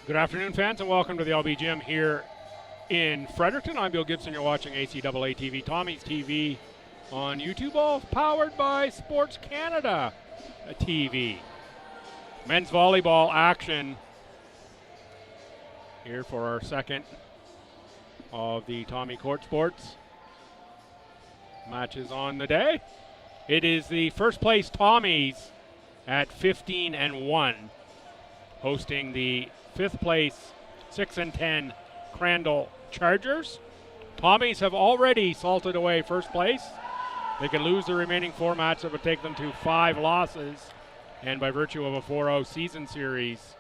Good afternoon, fans, and welcome to the LB Gym here in Fredericton. I'm Bill Gibson. You're watching ACAA TV, Tommy's TV on YouTube, all powered by Sports Canada TV. Men's volleyball action here for our second of the Tommy Court Sports matches on the day. It is the first place Tommies at 15-1, hosting the fifth place 6-10 Crandall Chargers. Tommies have already salted away first place. They could lose the remaining four matches. It would take them to 5 losses. And by virtue of a 4-0 season series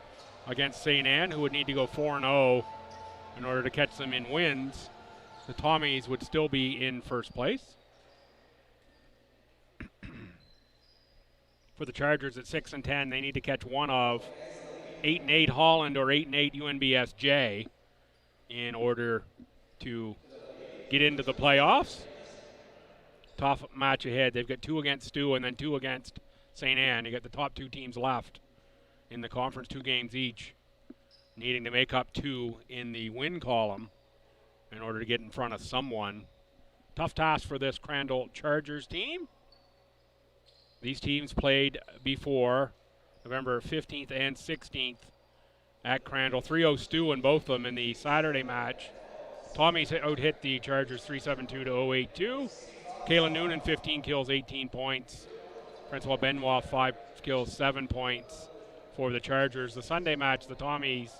against St. Anne, who would need to go 4-0 in order to catch them in wins, the Tommies would still be in first place. For the Chargers at 6-10, they need to catch one of 8-8 Holland or 8-8 UNBSJ in order to get into the playoffs. Tough match ahead. They've got 2 against STU and then 2 against St. Anne. You got the top 2 teams left in the conference, 2 games each, needing to make up 2 in the win column in order to get in front of someone. Tough task for this Crandall Chargers team. These teams played before November 15th and 16th at Crandall. 3-0 STU in both of them in the Saturday match. Tommy's out-hit the Chargers 3-7-2 to 0-8-2. Kayla Noonan, 15 kills, 18 points. Francois Benoit, 5 kills, 7 points for the Chargers. The Sunday match, the Tommies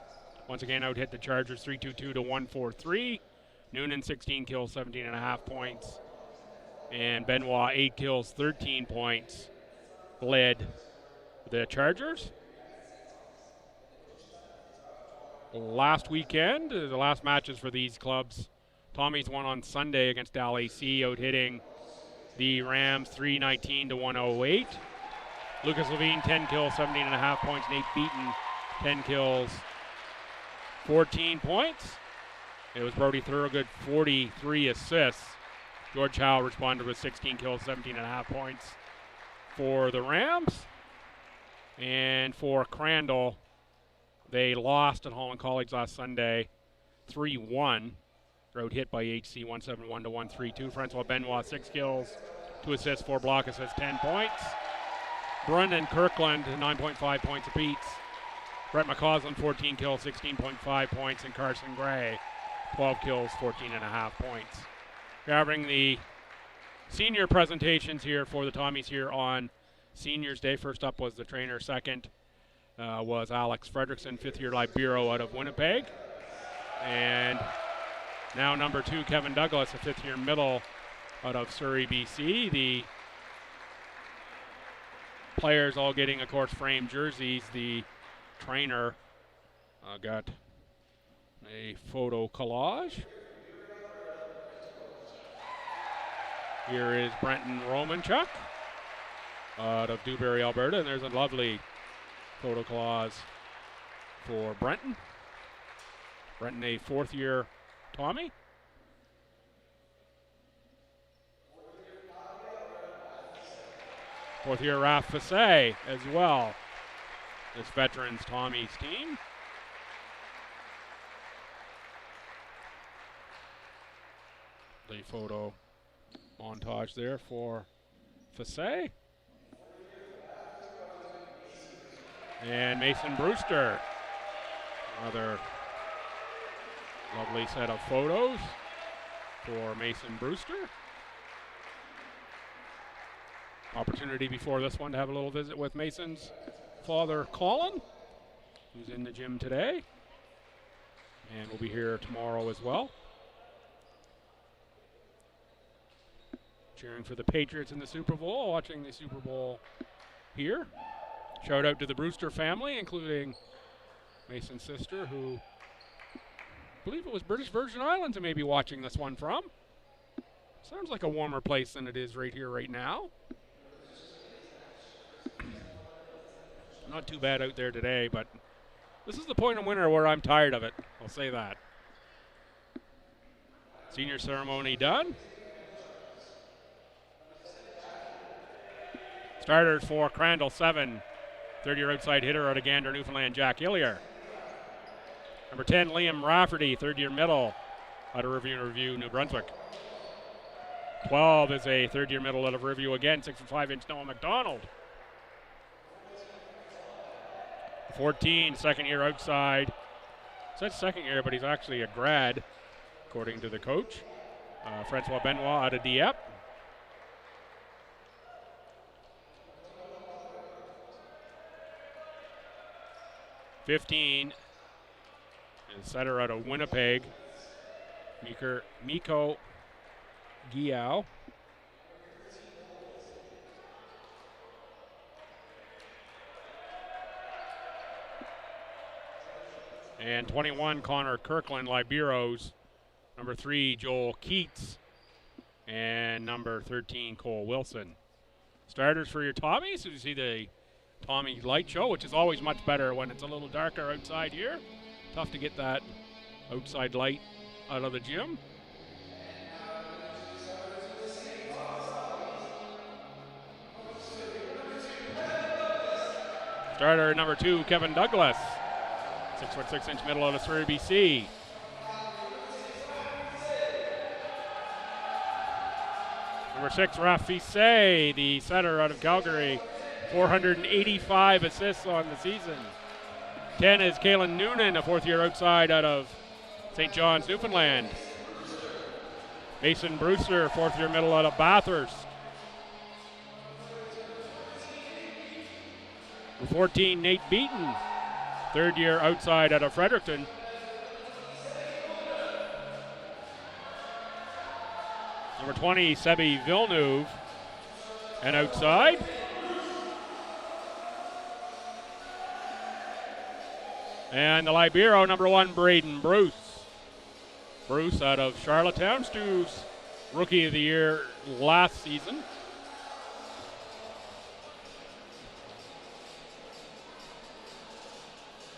once again out-hit the Chargers 3-2-2 to 1-4-3. Noonan, 16 kills, 17.5 points. And Benoit, 8 kills, 13 points, led the Chargers. Last weekend, the last matches for these clubs, Tommy's won on Sunday against Dal AC, out-hitting the Rams 319 to 108. Lucas Levine, 10 kills, 17.5 points. Nate Beaton, 10 kills, 14 points. It was Brody Thorogood, 43 assists. George Howe responded with 16 kills, 17.5 points for the Rams. And for Crandall, they lost at Holland College last Sunday, 3-1. Road hit by HC 171 to 132. Francois Benoit, 6 kills, 2 assists, 4 block assists, 10 points. Brun and Kirkland, 9.5 points apiece. Brett McCausland, 14 kills, 16.5 points. And Carson Gray, 12 kills, 14.5 points. Covering the senior presentations here for the Tommies here on Seniors Day. First up was the trainer. Second was Alex Fredrickson, 5th-year libero out of Winnipeg. And now number 2, Kevin Douglas, a 5th-year middle out of Surrey, BC. The players all getting, of course, framed jerseys. The trainer got a photo collage. Here is Brenton Romanchuk out of Dewberry, Alberta, and there's a lovely photo collage for Brenton. Brenton, a 4th-year Tommy. Fourth-year Raph Fassay as well. This veterans Tommy's team. The photo montage there for Fassay. And Mason Brewster. Another lovely set of photos for Mason Brewster. Opportunity before this one to have a little visit with Mason's father, Colin, who's in the gym today and will be here tomorrow as well. Cheering for the Patriots in the Super Bowl, watching the Super Bowl here. Shout out to the Brewster family, including Mason's sister, who I believe it was British Virgin Islands who may be watching this one from. Sounds like a warmer place than it is right here, right now. Not too bad out there today, but this is the point of winter where I'm tired of it. I'll say that. Senior ceremony done. Starters for Crandall, 7. 30-year outside hitter out of Gander, Newfoundland, Jack Hillier. Number 10, Liam Rafferty, third-year middle out of Review, New Brunswick. 12 is a third-year middle out of Review again, 6'5" Noah McDonald. 14, second-year outside. Says second year, but he's actually a grad, according to the coach. Francois Benoit out of Dieppe. (15) is setter out of Winnipeg, Mikko Giao. And 21, Connor Kirkland, Liberos. Number 3, Joel Keats. And number 13, Cole Wilson. Starters for your Tommies. So you see the Tommy light show, which is always much better when it's a little darker outside here. Tough to get that outside light out of the gym. Starter number 2, Kevin Douglas. 6'6" middle out of Surrey, BC. Number 6, Raph Fissé, the setter out of Calgary. 485 assists on the season. 10 is Kalen Noonan, a fourth-year outside out of St. John's, Newfoundland. Mason Brewster, fourth-year middle out of Bathurst. Number 14, Nate Beaton, third-year outside out of Fredericton. Number 20, Sebi Villeneuve, an outside. And the Libero, number 1, Braden Bruce. Bruce out of Charlottetown, Stu's Rookie of the Year last season.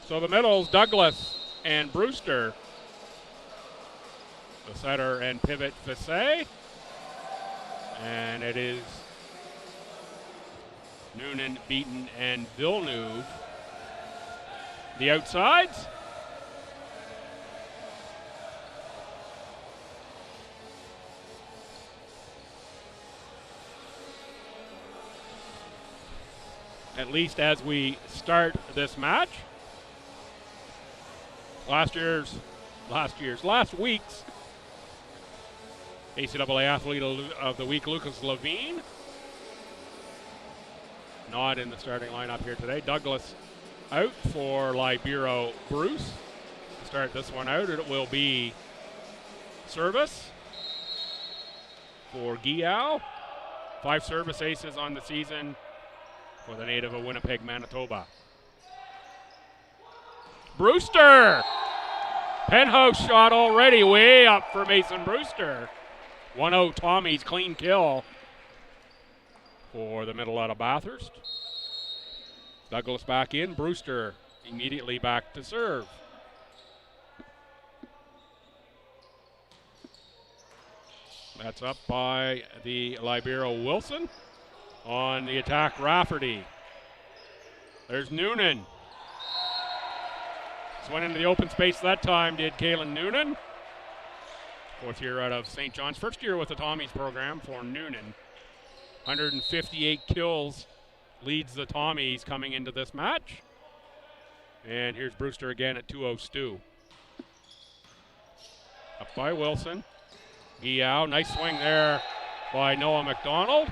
So the middles, Douglas and Brewster. The setter and pivot, Fissé. And it is Noonan, Beaton, and Villeneuve. The outsides. At least as we start this match. Last week's ACAA Athlete of the Week, Lucas Levine. Not in the starting lineup here today. Douglas out for Libero Bruce. To start this one out, it will be service for Giao. 5 service aces on the season for the native of Winnipeg, Manitoba. Brewster! Penthouse shot already, way up for Mason Brewster. 1-0 Tommy's clean kill for the middle out of Bathurst. Douglas back in, Brewster immediately back to serve. That's up by the Libero Wilson. On the attack, Rafferty. There's Noonan. This went into the open space that time, did Kalen Noonan. Fourth year out of St. John's. First year with the Tommies program for Noonan. 158 kills leads the Tommies coming into this match. And here's Brewster again at 2-0 Stu. Up by Wilson. Giao, nice swing there by Noah McDonald.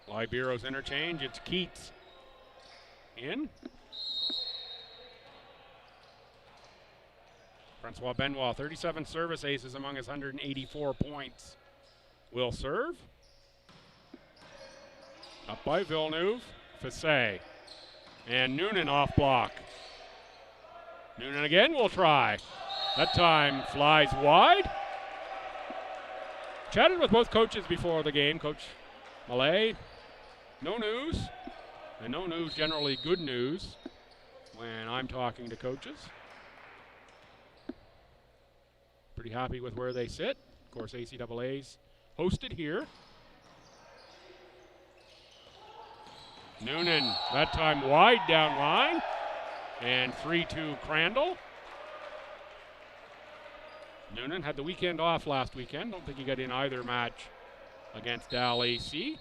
Libero's interchange, it's Keats in. Francois Benoit, 37 service aces among his 184 points. Will serve. Up by Villeneuve, Fissé. And Noonan off block. Noonan again will try. That time flies wide. Chatted with both coaches before the game. Coach Malay, no news. And no news, generally good news when I'm talking to coaches. Pretty happy with where they sit. Of course, ACAA's hosted here. Noonan, that time wide down line. And 3-2 Crandall. Noonan had the weekend off last weekend. Don't think he got in either match against Dal AC.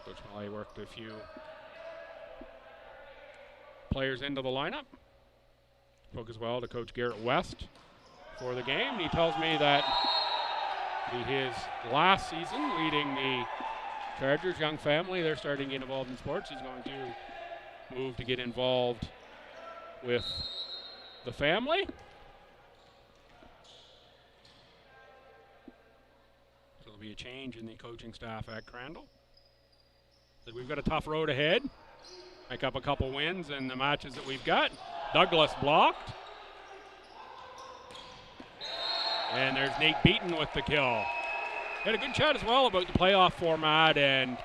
Coach Molly worked a few players into the lineup. Spoke as well to Coach Garrett West for the game. And he tells me that his last season leading the Chargers young family, they're starting to get involved in sports. He's going to move to get involved with the family. So there'll be a change in the coaching staff at Crandall. So we've got a tough road ahead. Make up a couple wins in the matches that we've got. Douglas blocked. And there's Nate Beaton with the kill. Had a good chat as well about the playoff format and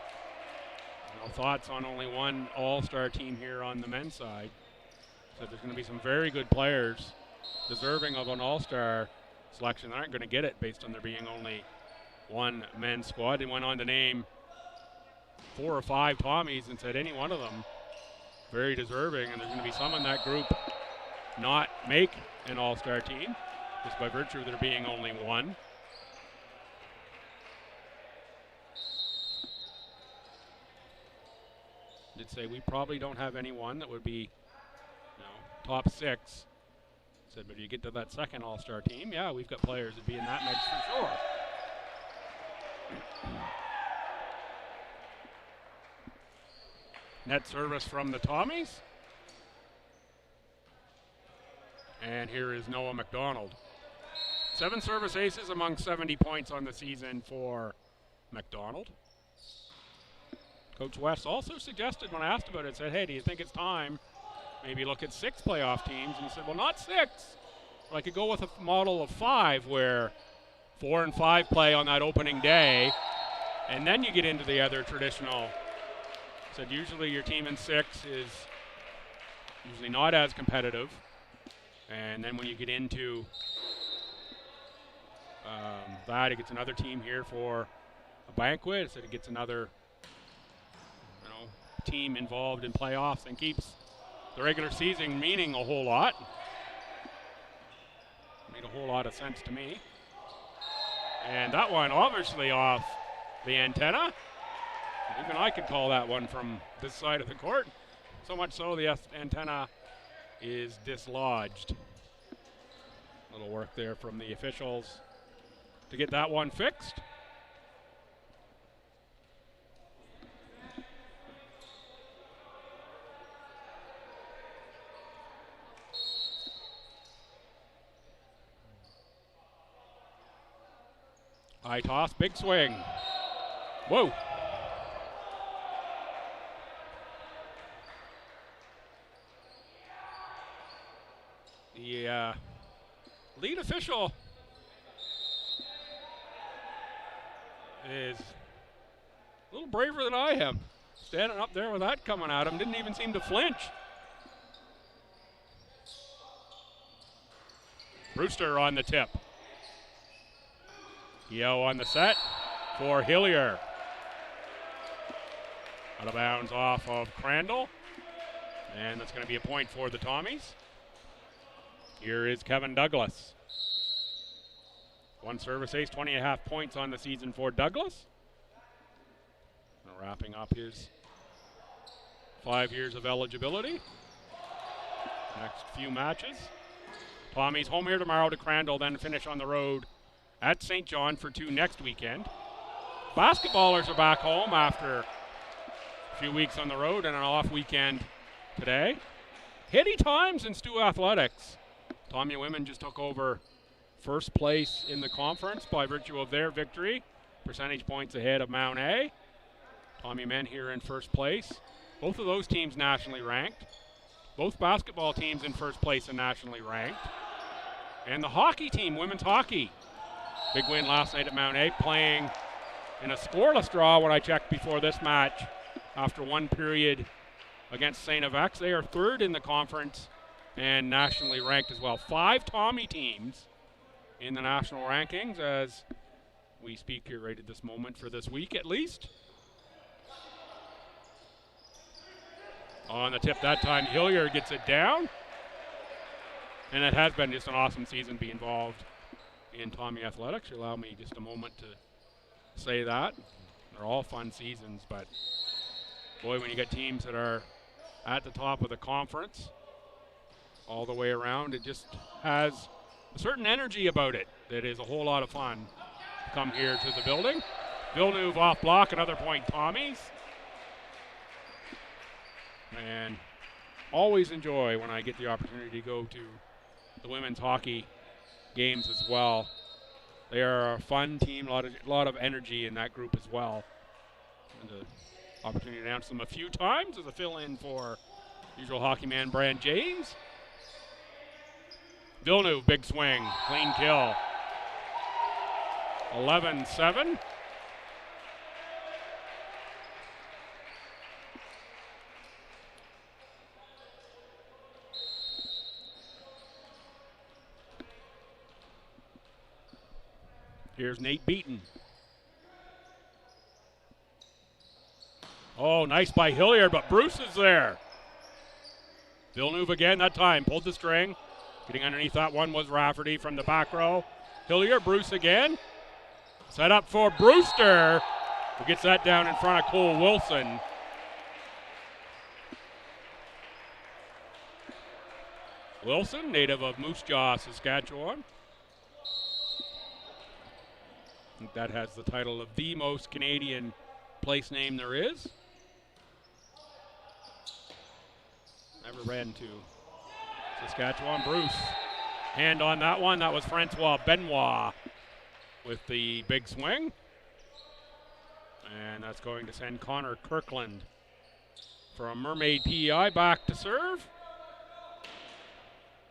thoughts on only one all-star team here on the men's side. So there's going to be some very good players deserving of an all-star selection that aren't going to get it based on there being only one men's squad. They went on to name 4 or 5 Tommies and said any one of them very deserving, and there's going to be some in that group not make an all-star team just by virtue of there being only one. Did say we probably don't have anyone that would be top 6. Said, but if you get to that second all-star team, yeah, we've got players that'd be in that mix for sure. Net service from the Tommies. And here is Noah McDonald. 7 service aces among 70 points on the season for McDonald. Coach West also suggested when I asked about it, said, hey, do you think it's time maybe look at 6 playoff teams? And he said, well, not 6. But I could go with a model of 5 where 4 and 5 play on that opening day, and then you get into the other traditional. Said usually your team in 6 is usually not as competitive. And then when you get into that, it gets another team here for a banquet. So it gets another team involved in playoffs and keeps the regular season meaning a whole lot. Made a whole lot of sense to me. And that one obviously off the antenna. Even I could call that one from this side of the court. So much so the antenna is dislodged. Little work there from the officials to get that one fixed. High toss, big swing. Whoa. The lead official is a little braver than I am. Standing up there with that coming at him, didn't even seem to flinch. Brewster on the tip. Yeo on the set for Hillier. Out of bounds off of Crandall. And that's going to be a point for the Tommies. Here is Kevin Douglas. 1 service ace, 20.5 points on the season for Douglas. Wrapping up his 5 years of eligibility. Next few matches. Tommies home here tomorrow to Crandall, then finish on the road at St. John for 2 next weekend. Basketballers are back home after a few weeks on the road and an off weekend today. Heady times in STU Athletics. Tommy women just took over first place in the conference by virtue of their victory. Percentage points ahead of Mount A. Tommy men here in first place. Both of those teams nationally ranked. Both basketball teams in first place and nationally ranked. And the hockey team, women's hockey. Big win last night at Mount A, playing in a scoreless draw when I checked before this match after 1 period against St. FX. They are 3rd in the conference and nationally ranked as well. 5 Tommy teams in the national rankings as we speak here right at this moment for this week at least. On the tip that time, Hilliard gets it down. And it has been just an awesome season to be involved in Tommy Athletics. You allow me just a moment to say that. They're all fun seasons, but boy, when you get teams that are at the top of the conference all the way around, it just has a certain energy about it that is a whole lot of fun to come here to the building. Villeneuve off block, another point Tommy's. And always enjoy when I get the opportunity to go to the women's hockey games as well. They are a fun team, a lot of energy in that group as well. And the opportunity to announce them a few times as a fill-in for usual hockey man Brand James. Villeneuve, big swing, clean kill. 11-7. Here's Nate Beaton. Oh, nice by Hilliard, but Bruce is there. Villeneuve again, that time, pulled the string. Getting underneath that one was Rafferty from the back row. Hilliard, Bruce again. Set up for Brewster, who gets that down in front of Cole Wilson. Wilson, native of Moose Jaw, Saskatchewan. I think that has the title of the most Canadian place name there is. Never ran to Saskatchewan. Bruce, hand on that one. That was Francois Benoit with the big swing. And that's going to send Connor Kirkland from Mermaid PEI back to serve.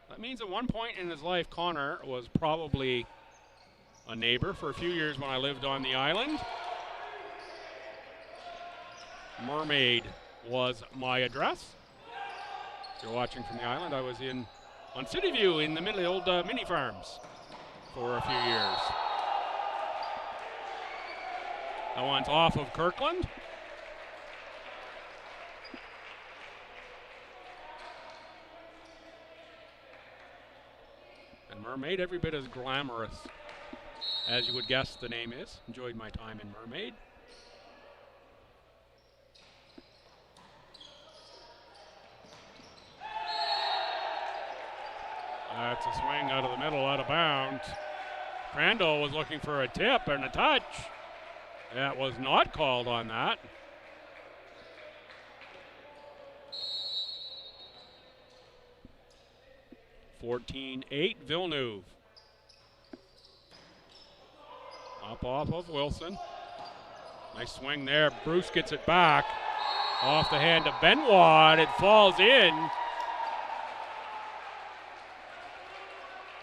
That means at one point in his life, Connor was probably a neighbor for a few years when I lived on the island. Mermaid was my address. If you're watching from the island, I was on City View in the old mini farms for a few years. That one's off of Kirkland. And Mermaid, every bit as glamorous as you would guess the name is. Enjoyed my time in Mermaid. That's a swing out of the middle, out of bounds. Crandall was looking for a tip and a touch. That was not called on that. (14-8) Villeneuve. Up off of Wilson. Nice swing there. Bruce gets it back. Off the hand of Benoit. It falls in.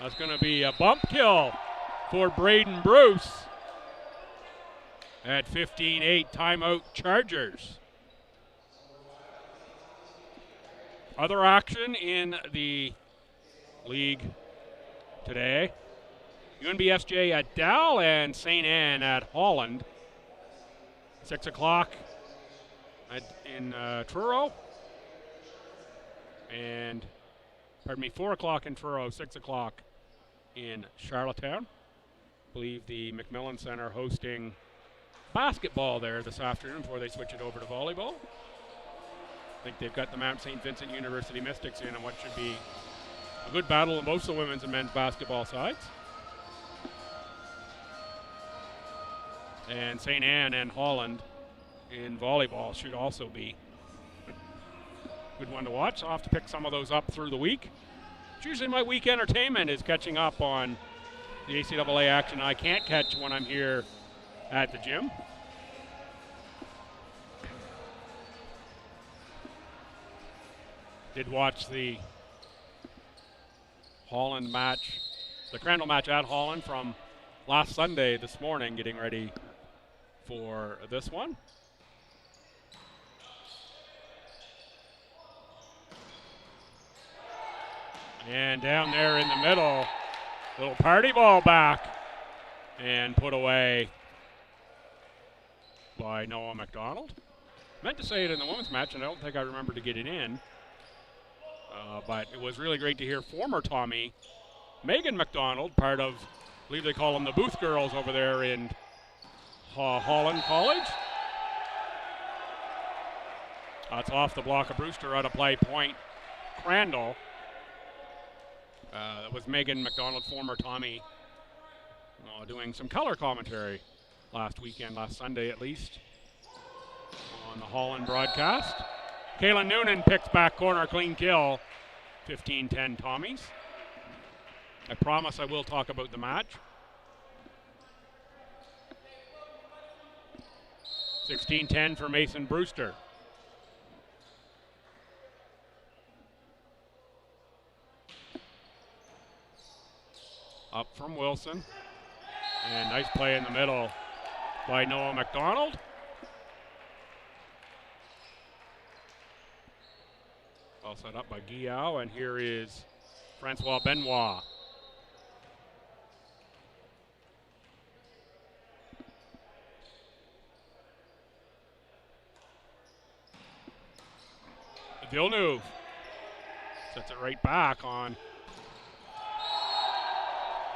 That's going to be a bump kill for Braden Bruce. At 15-8, timeout Chargers. Other action in the league today. UNBSJ at Dal and St. Anne at Holland. 6 o'clock in Truro. And, 4 o'clock in Truro, 6 o'clock in Charlottetown. I believe the McMillan Center hosting basketball there this afternoon before they switch it over to volleyball. I think they've got the Mount St. Vincent University Mystics in what should be a good battle on both the women's and men's basketball sides. And St. Anne and Holland in volleyball should also be a good one to watch. I'll have to pick some of those up through the week. It's usually my week entertainment is catching up on the ACAA action I can't catch when I'm here at the gym. Did watch the Holland match, the Crandall match at Holland from last Sunday this morning, getting ready for this one. And down there in the middle, little party ball back and put away by Noah McDonald. meant to say it in the women's match, and I don't think I remember to get it in. But it was really great to hear former Tommy, Megan McDonald, part of, I believe they call them the Booth Girls over there in Holland College. It's off the block of Brewster out of play, point Crandall. That was Megan McDonald, former Tommy, doing some color commentary last Sunday at least, on the Holland broadcast. Kaylin Noonan picks back corner, clean kill, 15-10 Tommies. I promise I will talk about the match. 16-10 for Mason Brewster. Up from Wilson. And nice play in the middle by Noah McDonald. All set up by Guillaume, and here is Francois Benoit. Villeneuve sets it right back on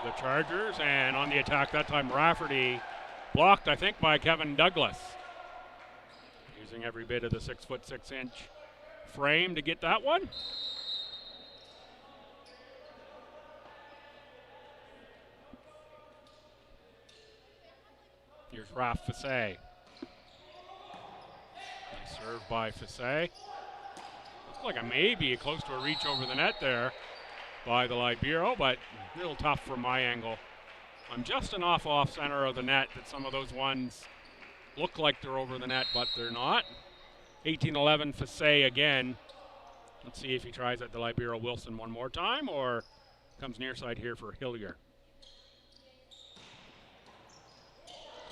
the Chargers, and on the attack that time Rafferty, blocked I think by Kevin Douglas, using every bit of the 6'6" frame to get that one. Here's Raph Fassé. Served by Fassé. Looks like a maybe close to a reach over the net there by the Libero, but a little tough from my angle. I'm just enough off center of the net that some of those ones look like they're over the net, but they're not. 18-11 Fassé again. Let's see if he tries at the Libero Wilson one more time or comes near side here for Hillier.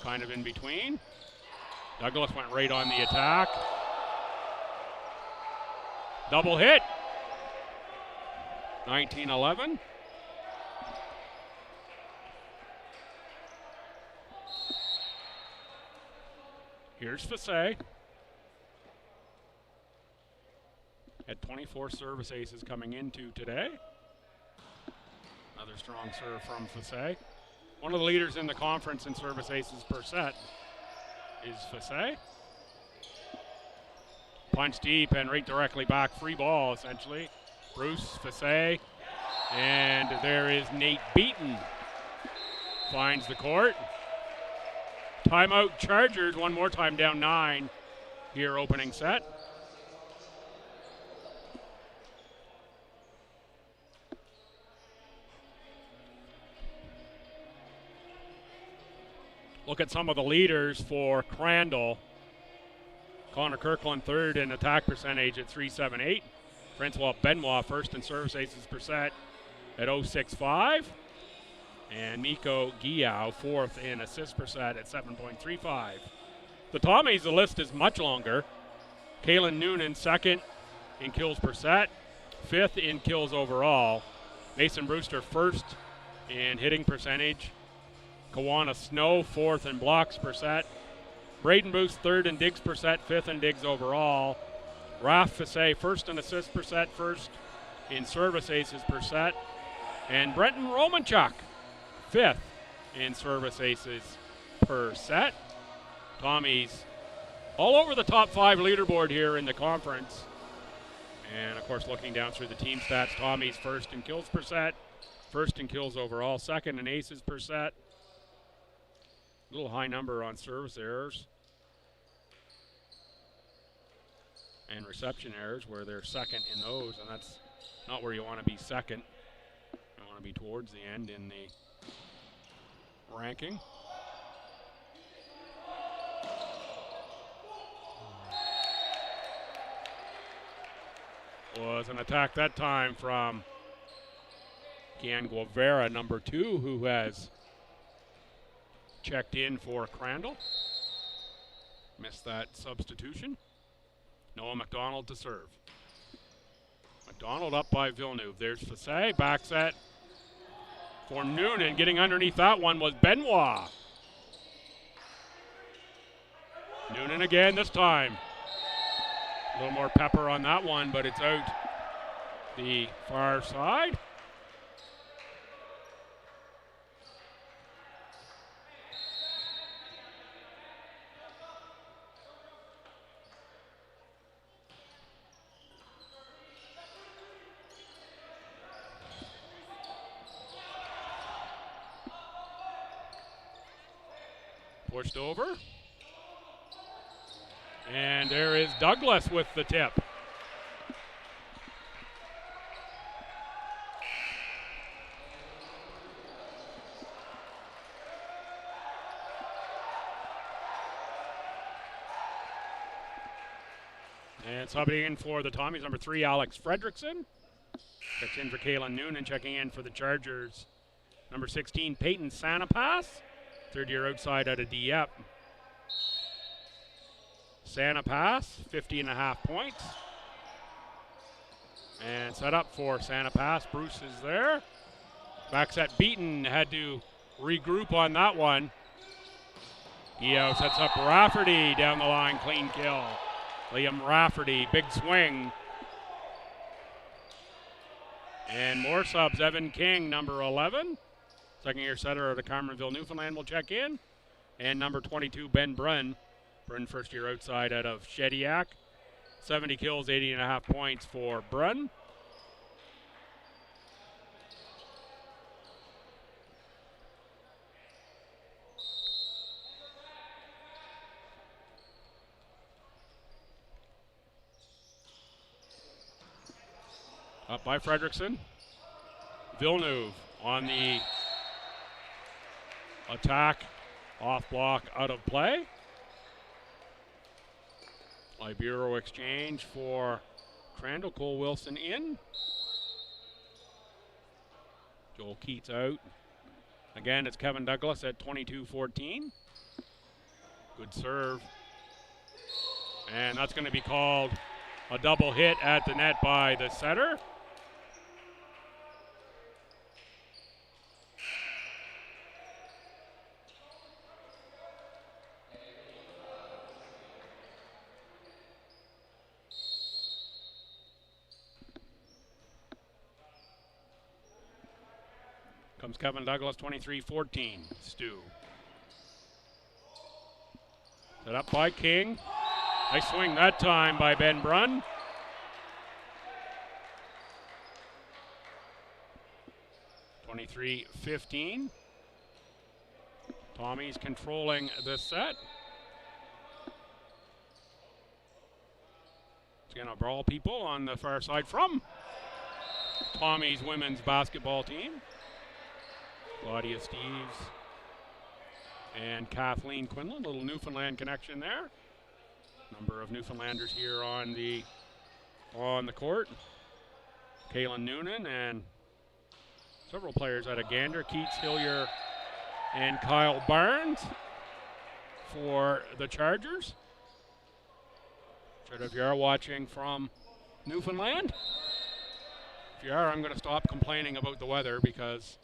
Kind of in between. Douglas went right on the attack. Double hit. 19-11. Here's Fassé. Had 24 service aces coming into today. Another strong serve from Fassé. One of the leaders in the conference in service aces per set is Fassé. Punch deep and right directly back. Free ball, essentially. Bruce, Fassé, and there is Nate Beaton. Finds the court. Timeout Chargers, one more time down 9 here opening set. Look at some of the leaders for Crandall. Connor Kirkland third in attack percentage at .378. Francois Benoit first in service aces per set at .065. And Miko Guillaume fourth in assists per set at 7.35. The Tommies, the list is much longer. Kaylin Noonan second in kills per set, fifth in kills overall. Mason Brewster first in hitting percentage. Kawana Snow fourth in blocks per set. Braden Booth third in digs per set, fifth in digs overall. Raph Fassé first in assists per set, first in service aces per set. And Brenton Romanchuk fifth in service aces per set. Tommy's all over the top 5 leaderboard here in the conference. And of course, looking down through the team stats, Tommy's first in kills per set, first in kills overall, second in aces per set. A little high number on service errors and reception errors, where they're second in those, and that's not where you want to be second. You want to be towards the end in the ranking. Was an attack that time from Gian Guevara, number 2, who has checked in for Crandall. Missed that substitution. Noah McDonald to serve. McDonald up by Villeneuve. There's Fassé, back set for Noonan. Getting underneath that one was Benoit. Noonan again this time. A little more pepper on that one, but it's out the far side. Pushed over. And there is Douglas with the tip. And subbing in for the Tommies, number 3, Alex Fredrickson. Checks in for Kaylin Noonan. Checking in for the Chargers, number 16, Peyton Sanapass. Third year outside out of Dieppe. Sanapass, 50.5 points. And set up for Sanapass. Bruce is there. Back set beaten. Had to regroup on that one. Eo sets up Rafferty down the line. Clean kill. Liam Rafferty, big swing. And more subs. Evan King, number 11. Second year setter out of Carmenville, Newfoundland, will check in. And number 22, Ben Brunn. Brunn, first year outside out of Shediac. 70 kills, 80.5 points for Brunn. Up by Fredrickson. Villeneuve on the attack, off block, out of play. Libero exchange for Crandall. Cole Wilson in. Joel Keats out. Again, it's Kevin Douglas at 22-14. Good serve. And that's going to be called a double hit at the net by the setter. Comes Kevin Douglas, 23-14. Stu. Set up by King. Nice swing that time by Ben Brunn. (23-15). Tommy's controlling this set. It's going to brawl people on the far side from Tommy's women's basketball team. Claudia Steves and Kathleen Quinlan. Little Newfoundland connection there. Number of Newfoundlanders here on the court. Kaylin Noonan and several players out of Gander. Keats, Hillier, and Kyle Barnes for the Chargers. If you are watching from Newfoundland, if you are, I'm going to stop complaining about the weather because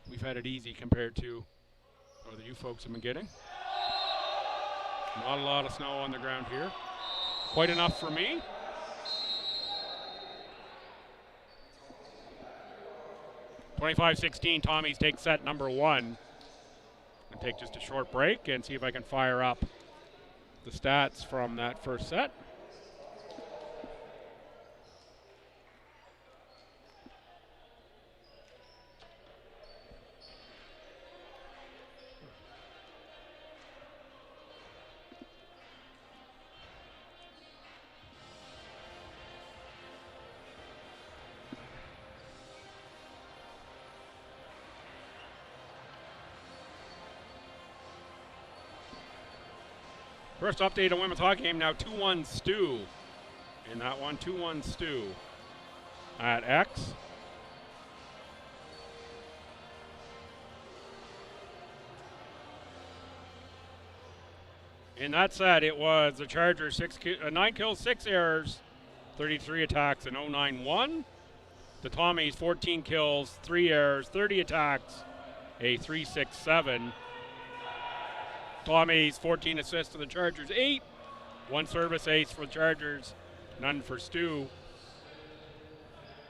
we've had it easy compared to what you folks have been getting. Not a lot of snow on the ground here. Quite enough for me. (25-16), Tommy's take set number 1. I'll take just a short break and see if I can fire up the stats from that first set. First update on women's hockey game now, 2-1 Stu. In that one, 2-1 Stu at X. In that set, it was the Chargers 9 kills, 6 errors, 33 attacks, and 091. The Tommies 14 kills, 3 errors, 30 attacks, a 367. Tommies 14 assists to the Chargers 8. 1 service ace for the Chargers. None for STU.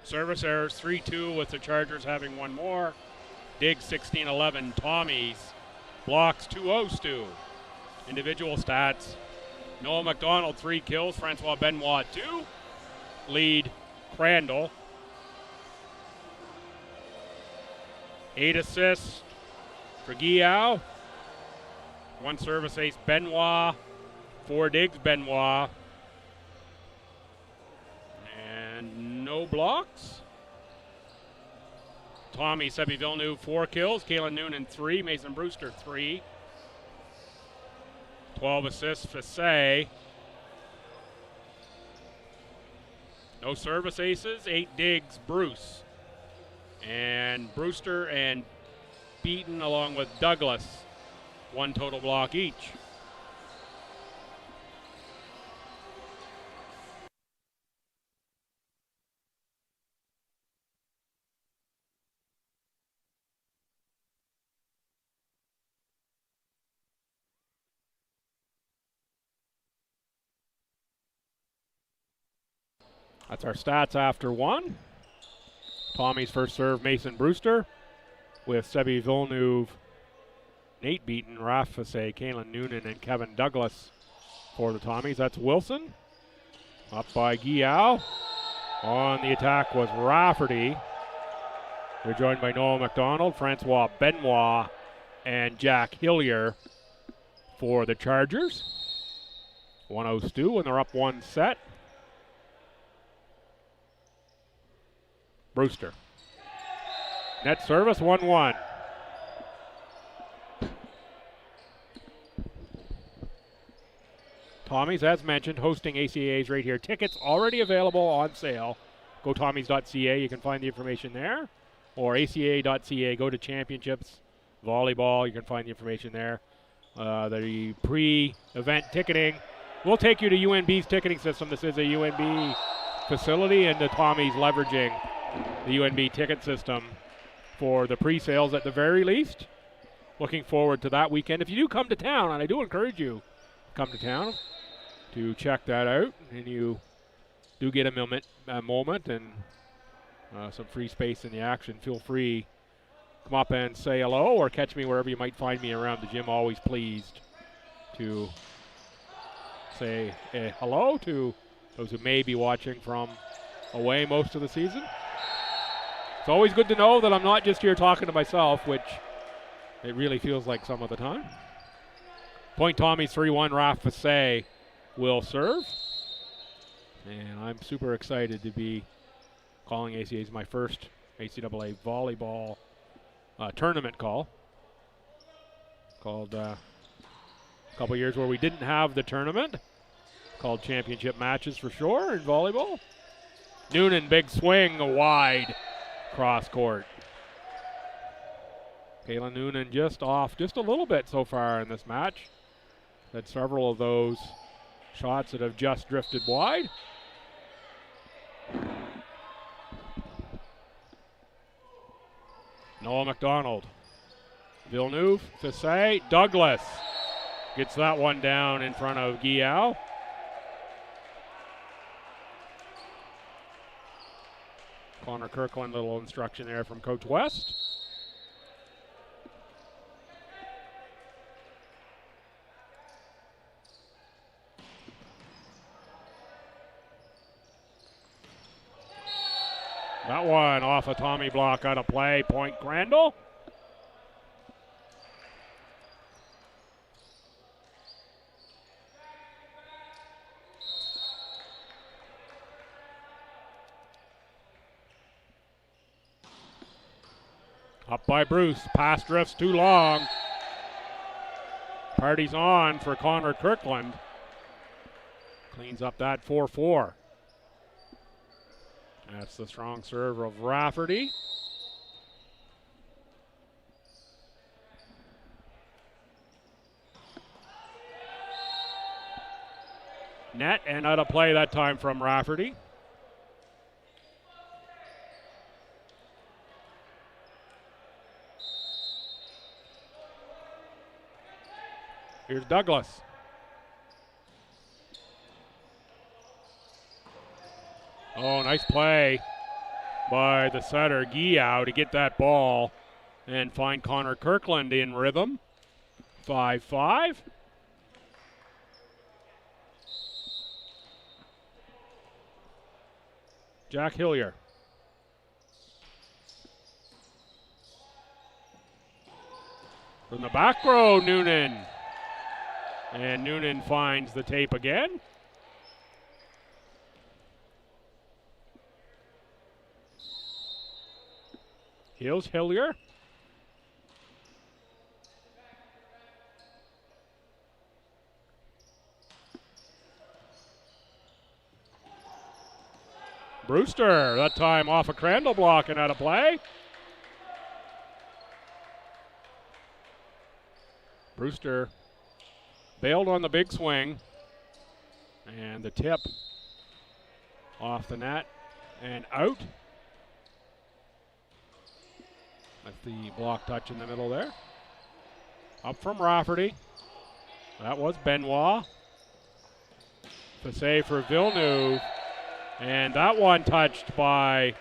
Service errors 3-2 with the Chargers having one more. Diggs 16-11. Tommies blocks 2-0 STU. Individual stats. Noah McDonald 3 kills. Francois Benoit 2. Lead Crandall. 8 assists for Guillaume. 1 service ace Benoit. 4 digs Benoit. And no blocks. Tommy Sebi Villeneuve 4 kills. Kalen Noonan 3. Mason Brewster 3. 12 assists Fassay. No service aces. 8 digs Bruce. And Brewster and Beaton along with Douglas. 1 total block each. That's our stats after 1. Tommy's first serve, Mason Brewster, with Sebi Villeneuve, Nate Beaton, Raf Fassay, Kalen Noonan, and Kevin Douglas for the Tommies. That's Wilson. Up by Guillaume. On the attack was Rafferty. They're joined by Noah McDonald, Francois Benoit, and Jack Hillier for the Chargers. 1-0 STU, and they're up 1 set. Brewster. Net service 1-1. Tommy's, as mentioned, hosting ACAAs right here. Tickets already available on sale. Go tommies.ca. You can find the information there. Or acaa.ca. Go to championships, volleyball. You can find the information there. The pre-event ticketing. We'll take you to UNB's ticketing system. This is a UNB facility, and the Tommy's leveraging the UNB ticket system for the pre-sales at the very least. Looking forward to that weekend. If you do come to town, and I do encourage you to come to town to check that out, and you do get a moment and some free space in the action, feel free come up and say hello or catch me wherever you might find me around the gym. Always pleased to say hello to those who may be watching from away most of the season. It's always good to know that I'm not just here talking to myself, which it really feels like some of the time. Point Tommy's 3-1. Raf Fassay will serve. And I'm super excited to be calling ACAAs my first ACAA volleyball tournament call. Called a couple years where we didn't have the tournament. Called championship matches for sure in volleyball. Noonan, big swing, wide cross court. Kayla Noonan just off just a little bit so far in this match. Had several of those shots that have just drifted wide. Noah McDonald. Villeneuve, Fassay, Douglas gets that one down in front of Guillaume. Connor Kirkland, little instruction there from Coach West. That one off a Tommy block out of play. Point Crandall. Up by Bruce. Pass drifts too long. Party's on for Connor Kirkland. Cleans up that 4-4. That's the strong serve of Rafferty. Net and out of play that time from Rafferty. Here's Douglas. Oh, nice play by the setter, Guillaume, to get that ball and find Connor Kirkland in rhythm. 5-5. Jack Hillier. From the back row, Noonan. And Noonan finds the tape again. Here's Hillier. Brewster, that time off a Crandall block and out of play. Brewster bailed on the big swing. And the tip off the net and out. That's the block touch in the middle there. Up from Rafferty. That was Benoit. The save for Villeneuve. And that one touched by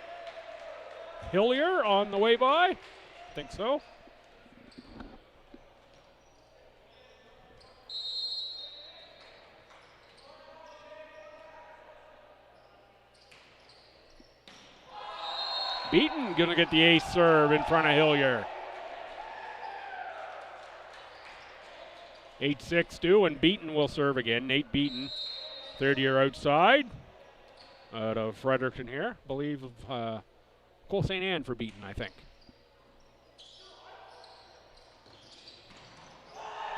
Hillier on the way by. I think so. Beaton gonna get the ace serve in front of Hillier. 8-6 Stu, and Beaton will serve again. Nate Beaton, third year outside. Out of Fredericton here. Believe Cole St. Anne for Beaton, I think.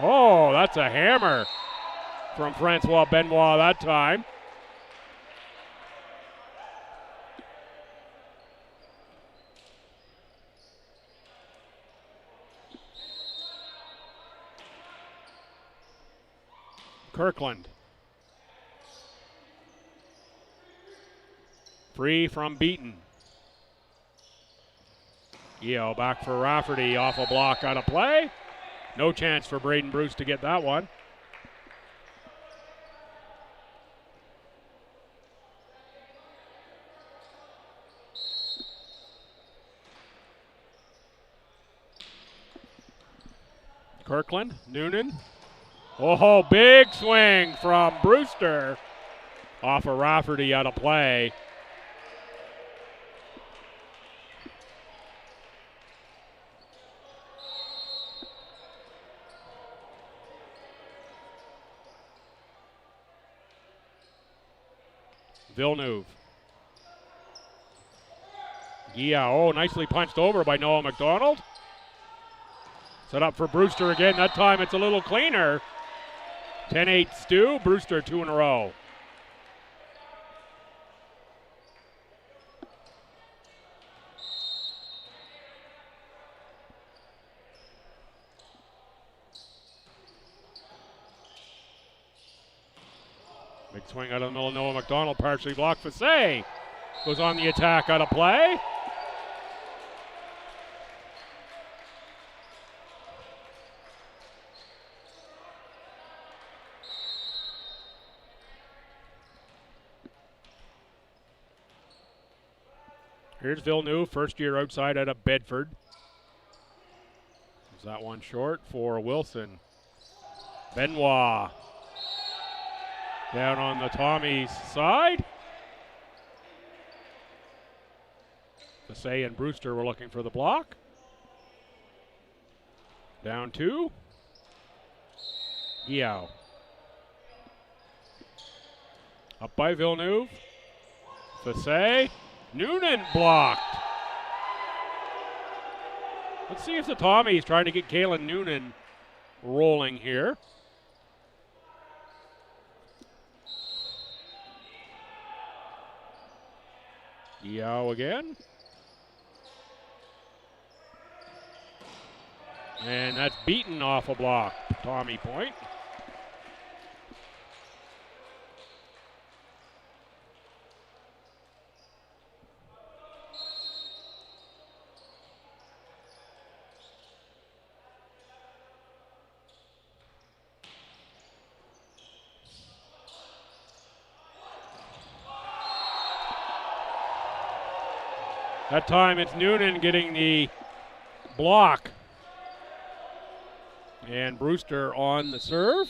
Oh, that's a hammer from Francois Benoit that time. Kirkland. Free from Beaton. Yeo back for Rafferty, off a block, out of play. No chance for Braden Bruce to get that one. Kirkland, Noonan. Oh, big swing from Brewster. Off of Rafferty, out of play. Villeneuve. Yeah, oh, nicely punched over by Noah McDonald. Set up for Brewster again. That time it's a little cleaner. 10-8 Stu. Brewster 2 in a row. Big swing out of the middle. Noah McDonald partially blocked. Fassé goes on the attack, out of play. Here's Villeneuve, first year outside out of Bedford. Is that one short for Wilson? Benoit down on the Tommy's side. Fassé and Brewster were looking for the block. Down 2. Guillaume. Up by Villeneuve. Fassé. Noonan blocked. Let's see if the Tommy's trying to get Kalen Noonan rolling here. Yao again. And that's beaten off a block. Tommy point. That time it's Noonan getting the block. And Brewster on the serve.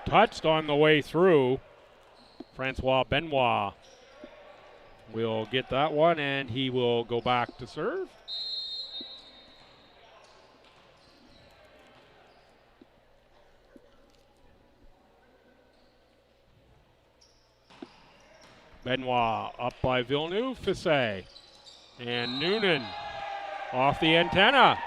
Touched on the way through. Francois Benoit will get that one, and he will go back to serve. Benoit up by Villeneuve, Fisset. And Noonan off the antenna.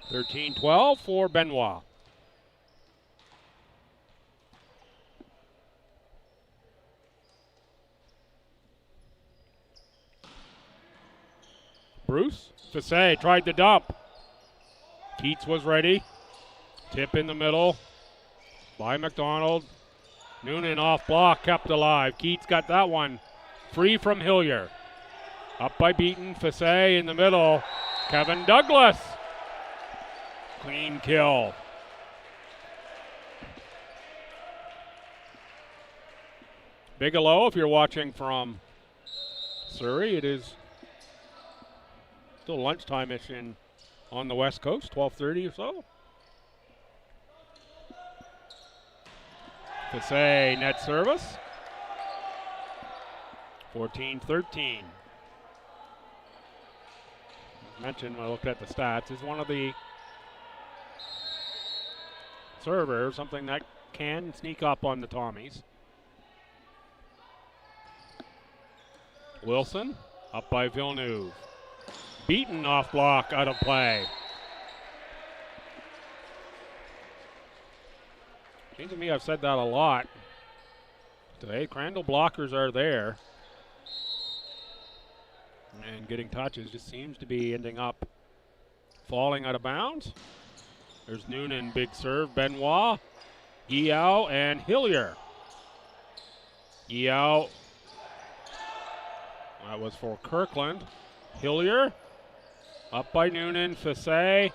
(13-12) for Benoit. Bruce, Fisset tried to dump. Keats was ready. Tip in the middle by McDonald. Noonan off block, kept alive. Keats got that one free from Hillier. Up by Beaton, Fisset in the middle. Kevin Douglas. Clean kill. Bigelow, if you're watching from Surrey, it is still lunchtime-ish on the West Coast, 12:30 or so. Fisset net service. 14-13. As mentioned when I looked at the stats, is one of the servers, something that can sneak up on the Tommies. Wilson up by Villeneuve. Beaten off block, out of play. Seems to me I've said that a lot today. Crandall blockers are there. And getting touches just seems to be ending up falling out of bounds. There's Noonan, big serve. Benoit, Yao, and Hillier. Yao, that was for Kirkland. Hillier, up by Noonan. Fisset,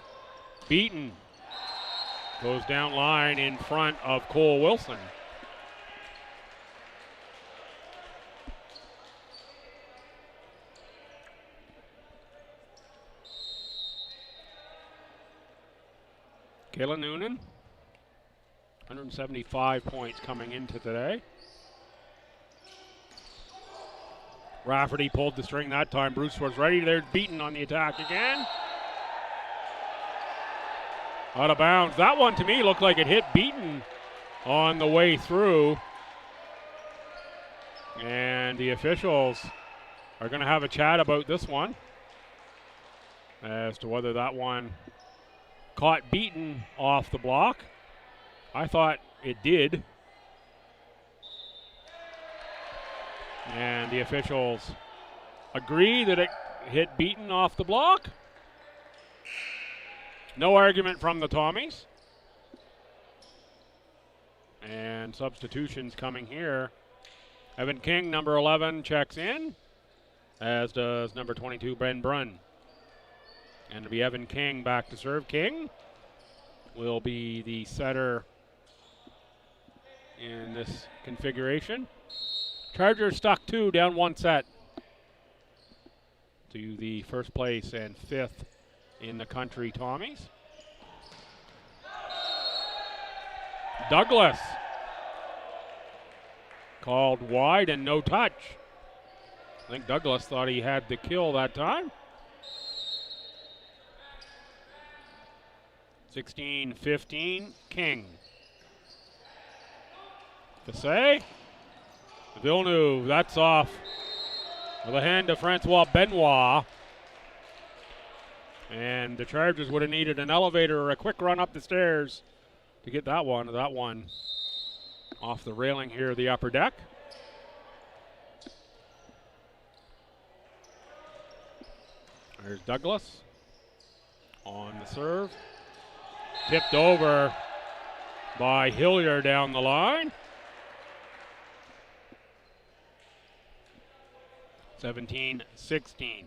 Beaton. Goes down line in front of Cole Wilson. Kayla Noonan, 175 points coming into today. Rafferty pulled the string that time. Bruce was ready. There's Beaton on the attack again. Out of bounds. That one to me looked like it hit Beaton on the way through. And the officials are going to have a chat about this one as to whether that one caught Beaton off the block. I thought it did. And the officials agree that it hit Beaton off the block. No argument from the Tommies. And substitutions coming here. Evan King, number 11, checks in, as does number 22, Ben Brunn. And it'll be Evan King back to serve. King will be the setter in this configuration. Chargers stuck 2, down 1 set to the first place and 5th in the country Tommies. Douglas called wide and no touch. I think Douglas thought he had the kill that time. 16-15, King. Fisset. Villeneuve, that's off with a hand to Francois Benoit. And the Chargers would have needed an elevator or a quick run up the stairs to get that one. That one off the railing here, the upper deck. There's Douglas on the serve. Tipped over by Hillier down the line. 17-16.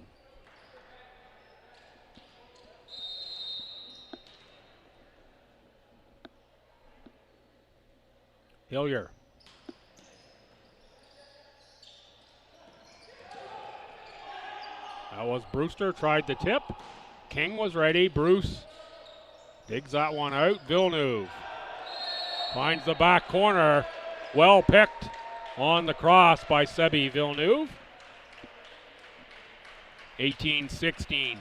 Hillier. That was Brewster, tried the tip. King was ready. Bruce digs that one out. Villeneuve finds the back corner. Well picked on the cross by Sebi Villeneuve. 18-16.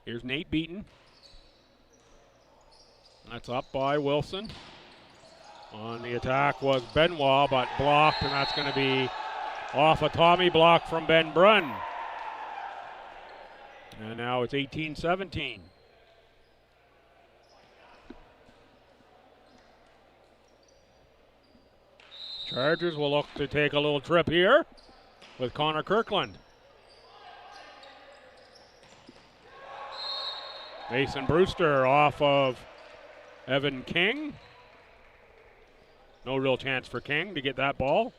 Here's Nate Beaton. That's up by Wilson. On the attack was Benoit, but blocked, and that's going to be off a Tommy block from Ben Brunn. And now it's 18-17. Chargers will look to take a little trip here with Connor Kirkland. Mason Brewster off of Evan King. No real chance for King to get that ball.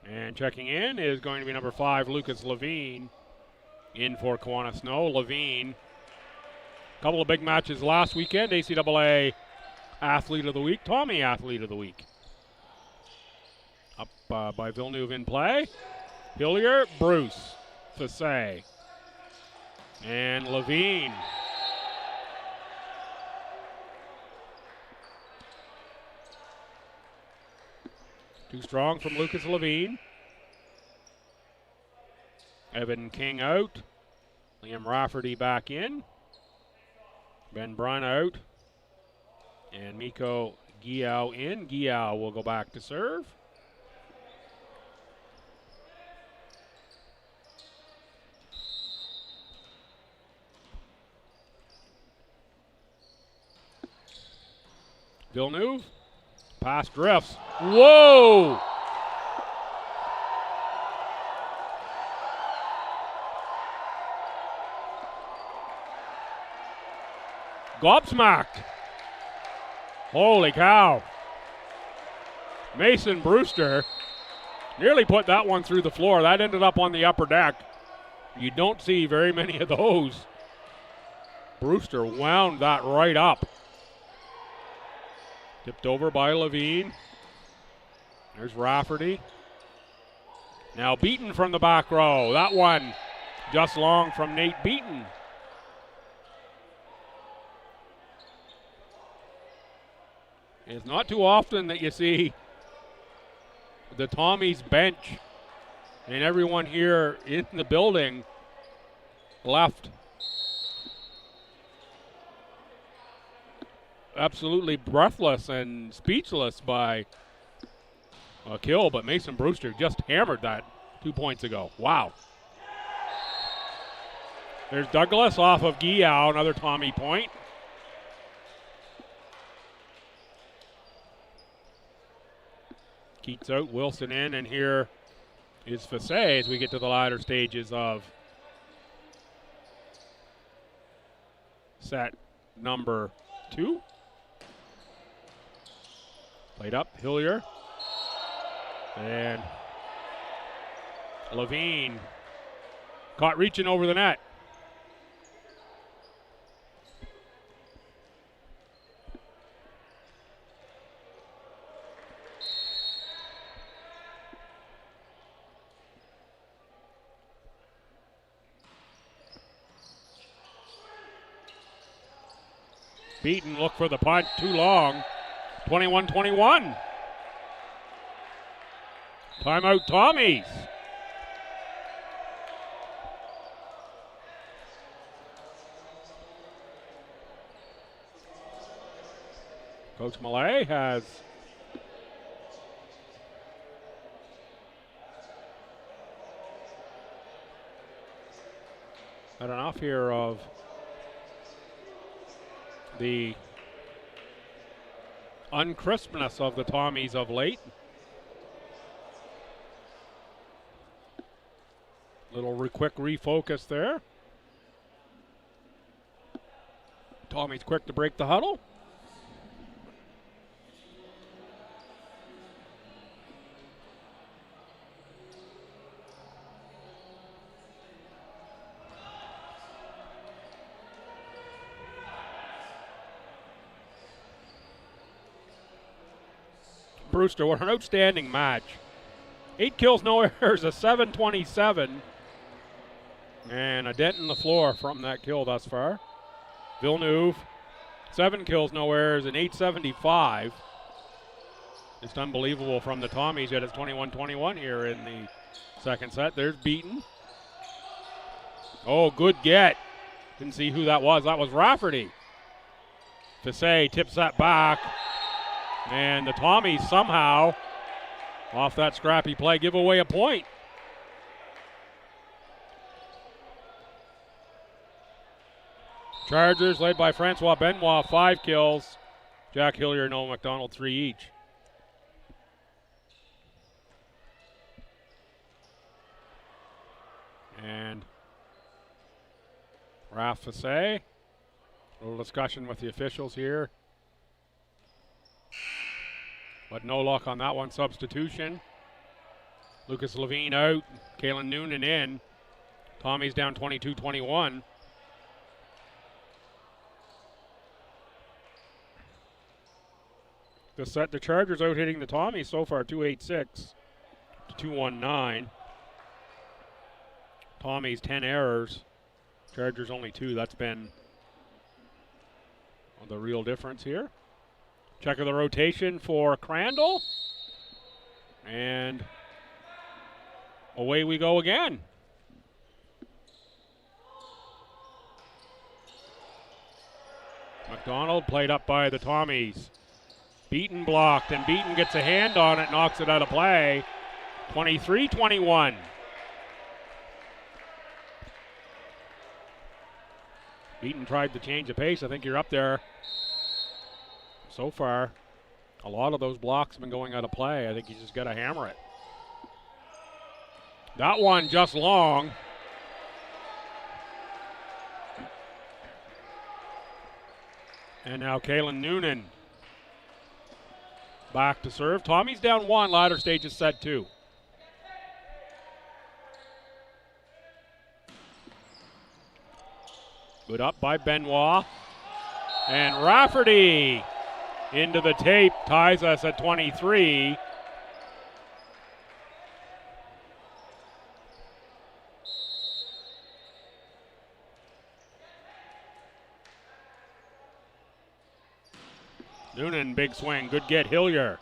And checking in is going to be number 5, Lucas Levine, in for Kiwanis Snow. Levine, a couple of big matches last weekend. ACAA Athlete of the Week, Tommy Athlete of the Week. Up by Villeneuve in play. Hillier, Bruce, Fassay, and Levine. Too strong from Lucas Levine. Evan King out. Liam Rafferty back in. Ben Brunn out. And Miko Giao in. Giao will go back to serve. Villeneuve. Pass drifts. Whoa! Gobsmacked. Holy cow. Mason Brewster nearly put that one through the floor. That ended up on the upper deck. You don't see very many of those. Brewster wound that right up. Tipped over by Levine. There's Rafferty. Now Beaton from the back row. That one just long from Nate Beaton. It's not too often that you see the Tommies bench and everyone here in the building left absolutely breathless and speechless by a kill, but Mason Brewster just hammered that 2 points ago. Wow. There's Douglas off of Giao, another Tommy point. Keats out, Wilson in, and here is Fassay as we get to the latter stages of set number 2. Played up, Hillier. And Levine caught reaching over the net. Beaton look for the punt, too long. 21-21. Timeout Tommies. Coach Millay has had enough here of the uncrispness of the Tommies of late. Little quick refocus there. Tommy's quick to break the huddle. Brewster, what an outstanding match. 8 kills, no errors, a 727. And a dent in the floor from that kill thus far. Villeneuve, 7 kills, no errors, and 875. Just unbelievable from the Tommies, yet it's 21-21 here in the second set. There's Beaton. Oh, good get. Didn't see who that was. That was Rafferty. Fisay tips that back. And the Tommies somehow, off that scrappy play, give away a point. Chargers led by Francois Benoit, 5 kills. Jack Hillier and Noah McDonald, 3 each. And Raf Fisay. A little discussion with the officials here. But no luck on that one. Substitution. Lucas Levine out. Kalen Noonan in. Tommy's down 22-21. The Chargers out hitting the Tommies so far 286 to 219. Tommy's 10 errors. Chargers only 2. That's been the real difference here. Check of the rotation for Crandall. And away we go again. McDonald played up by the Tommies. Beaton blocked, and Beaton gets a hand on it, knocks it out of play. 23-21. Beaton tried to change the pace. I think you're up there. So far, a lot of those blocks have been going out of play. I think you just got to hammer it. That one just long. And now Kalen Noonan back to serve. Tommy's down 1, latter stages set 2. Good up by Benoit. And Rafferty into the tape, ties us at 23. Noonan, big swing, good get, Hillier.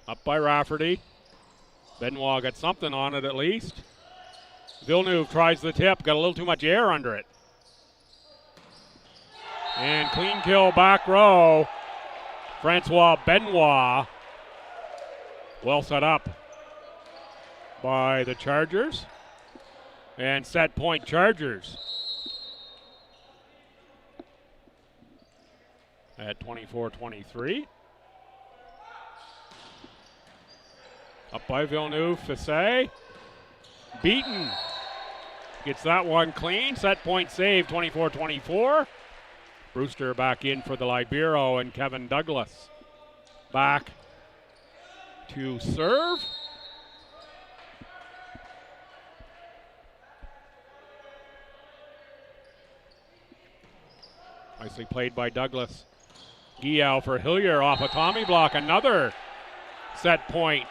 Up by Rafferty. Benoit got something on it at least. Villeneuve tries the tip, got a little too much air under it. And clean kill back row. Francois Benoit. Well set up by the Chargers. And set point Chargers. At 24-23. Up by Villeneuve, Fisay. Beaton gets that one clean. Set point save, 24-24. Brewster back in for the Libero, and Kevin Douglas back to serve. Nicely played by Douglas. Guillaume for Hillier off a Tommy block. Another set point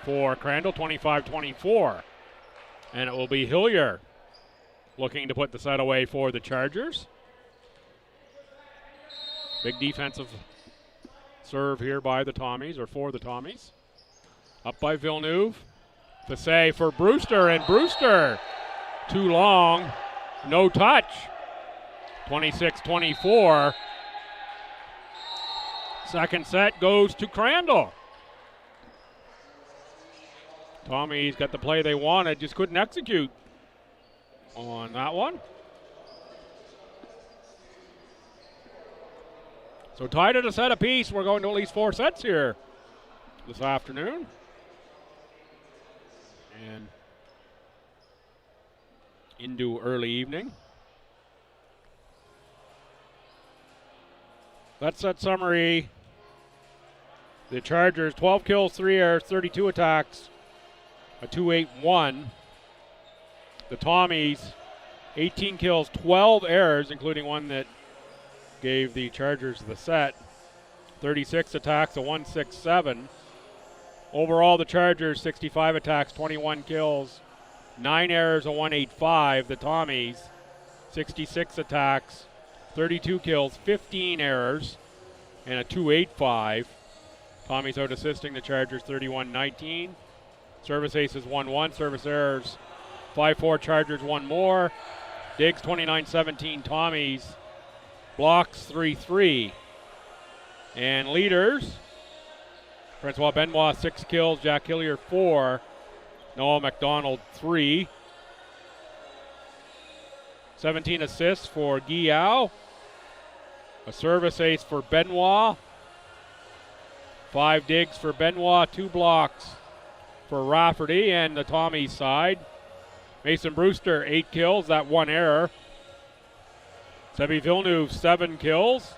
for Crandall, 25-24. And it will be Hillier looking to put the set away for the Chargers. Big defensive serve here by the Tommies, or for the Tommies. Up by Villeneuve. Fisay for Brewster, and Brewster too long. No touch. 26-24. Second set goes to Crandall. Tommy's got the play they wanted, just couldn't execute on that one. So tied at a set apiece. We're going to at least 4 sets here this afternoon. And into early evening. That set summary. The Chargers, 12 kills, 3 errors, 32 attacks, a 2.81. The Tommies, 18 kills, 12 errors, including one that gave the Chargers the set. 36 attacks, a 1.67. Overall, the Chargers, 65 attacks, 21 kills, 9 errors, a 1.85. The Tommies, 66 attacks, 32 kills, 15 errors, and a 2.85. Tommies out assisting the Chargers 31-19. Service aces 1-1. Service errors 5-4. Chargers 1 more. Diggs 29-17. Tommies. Blocks 3-3. And leaders. Francois Benoit 6 kills. Jack Hillier 4. Noah McDonald 3. 17 assists for Guillaume. A service ace for Benoit. 5 digs for Benoit, 2 blocks for Rafferty and the Tommies side. Mason Brewster, 8 kills, that 1 error. Sebi Villeneuve, 7 kills.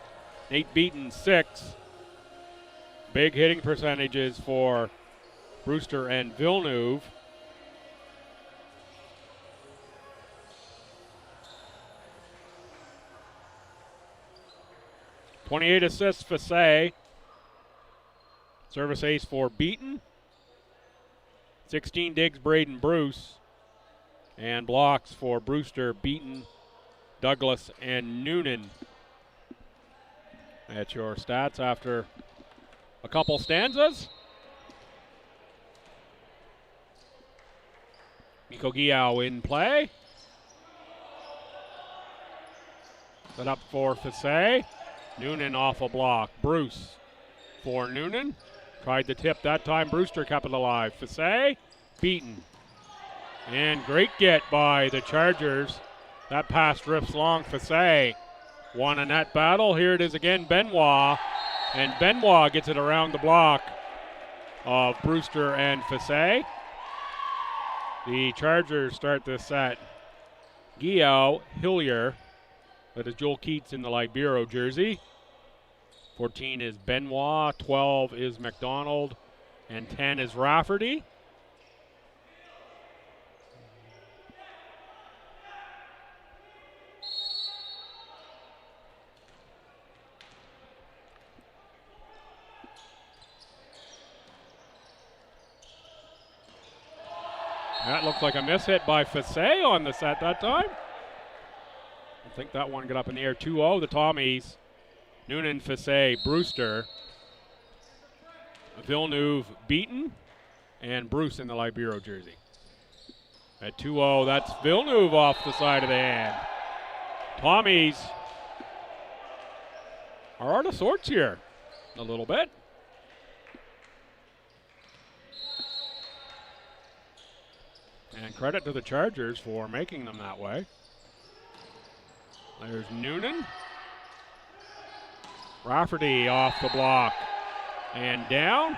Nate Beaton, 6. Big hitting percentages for Brewster and Villeneuve. .28 assists for Say. Service ace for Beaton. 16 digs Braden Bruce. And blocks for Brewster, Beaton, Douglas, and Noonan. That's your stats after a couple stanzas. Miko Guillaume in play. Set up for Fassé. Noonan off a block. Bruce for Noonan. Tried the tip that time. Brewster kept it alive. Fassé, Beaton. And great get by the Chargers. That pass drifts long. Fassé won a net battle. Here it is again, Benoit. And Benoit gets it around the block of Brewster and Fassé. The Chargers start this set. Guillaume, Hillier. That is Joel Keats in the Libero jersey. 14 is Benoit, 12 is McDonald, and 10 is Rafferty. That looked like a miss hit by Fassé on the set that time. I think that one got up in the air. 2-0, the Tommies. Noonan, Fassé, Brewster, Villeneuve, Beaton, and Bruce in the Libero jersey. At 2-0, that's Villeneuve off the side of the hand. Tommies are out of sorts here a little bit. And credit to the Chargers for making them that way. There's Noonan. Rafferty off the block and down.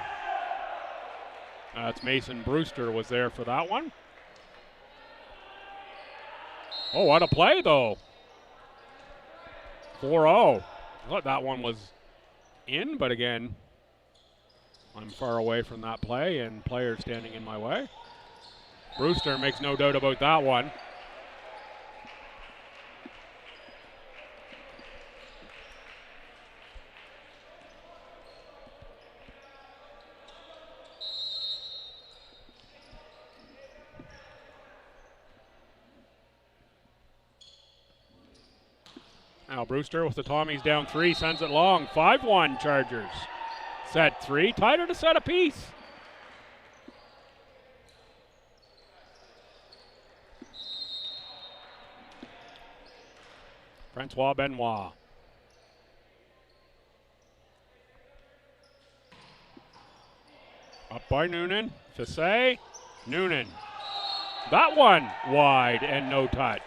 That's Mason Brewster was there for that one. Oh, what a play though. 4-0. I thought that one was in, but again, I'm far away from that play and players standing in my way. Brewster makes no doubt about that one. Now Brewster with the Tommies down 3, sends it long. 5-1 Chargers. Set 3, tied at a set apiece. Francois Benoit. Up by Noonan. Fassé. Noonan. That one wide and no touch.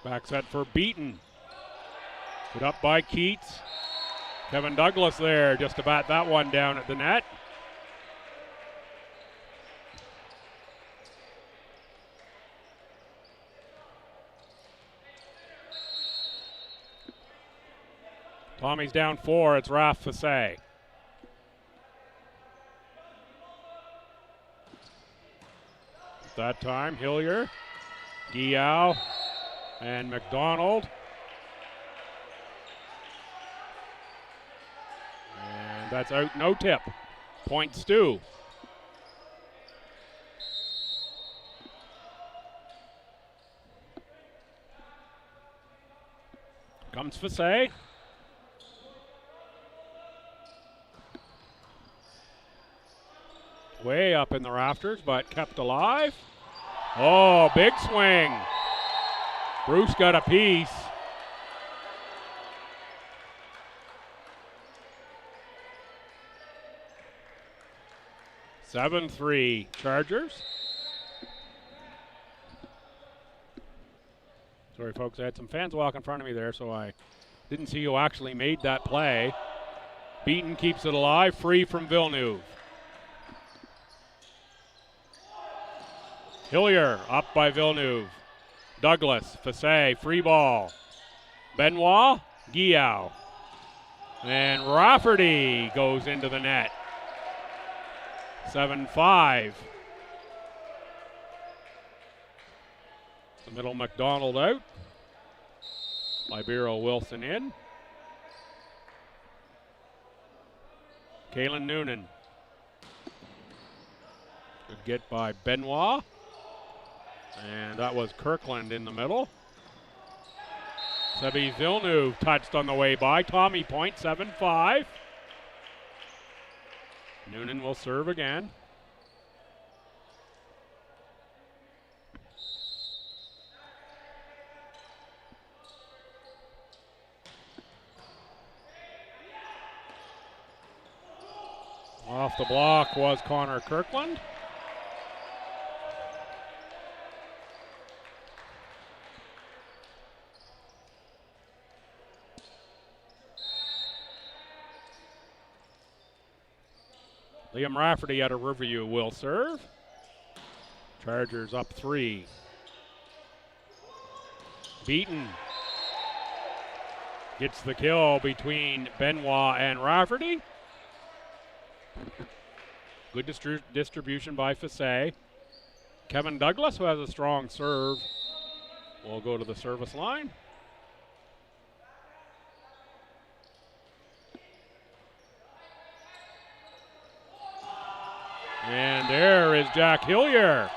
Back set for Beaton. Put up by Keats. Kevin Douglas there just to bat that one down at the net. Tommy's down 4. It's Raph Fassay. That time, Hillier, Diao, and McDonald. And that's out, no tip. Point Stu. Comes Fassay. Way up in the rafters, but kept alive. Oh, big swing. Bruce got a piece. Seven, 3 Chargers. Sorry, folks, I had some fans walk in front of me there, so I didn't see who actually made that play. Beaton keeps it alive, free from Villeneuve. Hillier up by Villeneuve. Douglas, Fassay, free ball. Benoit, Guillaume. And Rafferty goes into the net. 7-5. The middle McDonald out. Libero Wilson in. Kalen Noonan. Good get by Benoit. And that was Kirkland in the middle. Sebi Villeneuve touched on the way by. Tommy point, 7-5. Noonan will serve again. Off the block was Connor Kirkland. Liam Rafferty out of Riverview will serve. Chargers up 3. Beaton gets the kill between Benoit and Rafferty. Good distribution by Fassay. Kevin Douglas, who has a strong serve, will go to the service line. And there is Jack Hillier.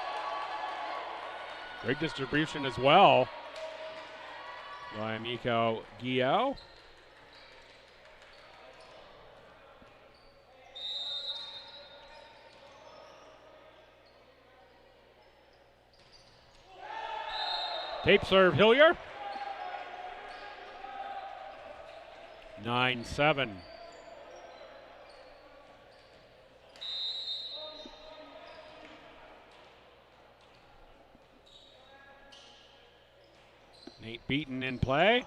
Great distribution as well by Mikau Guillaume. Tape serve Hillier. 9-7. Nate Beaton in play.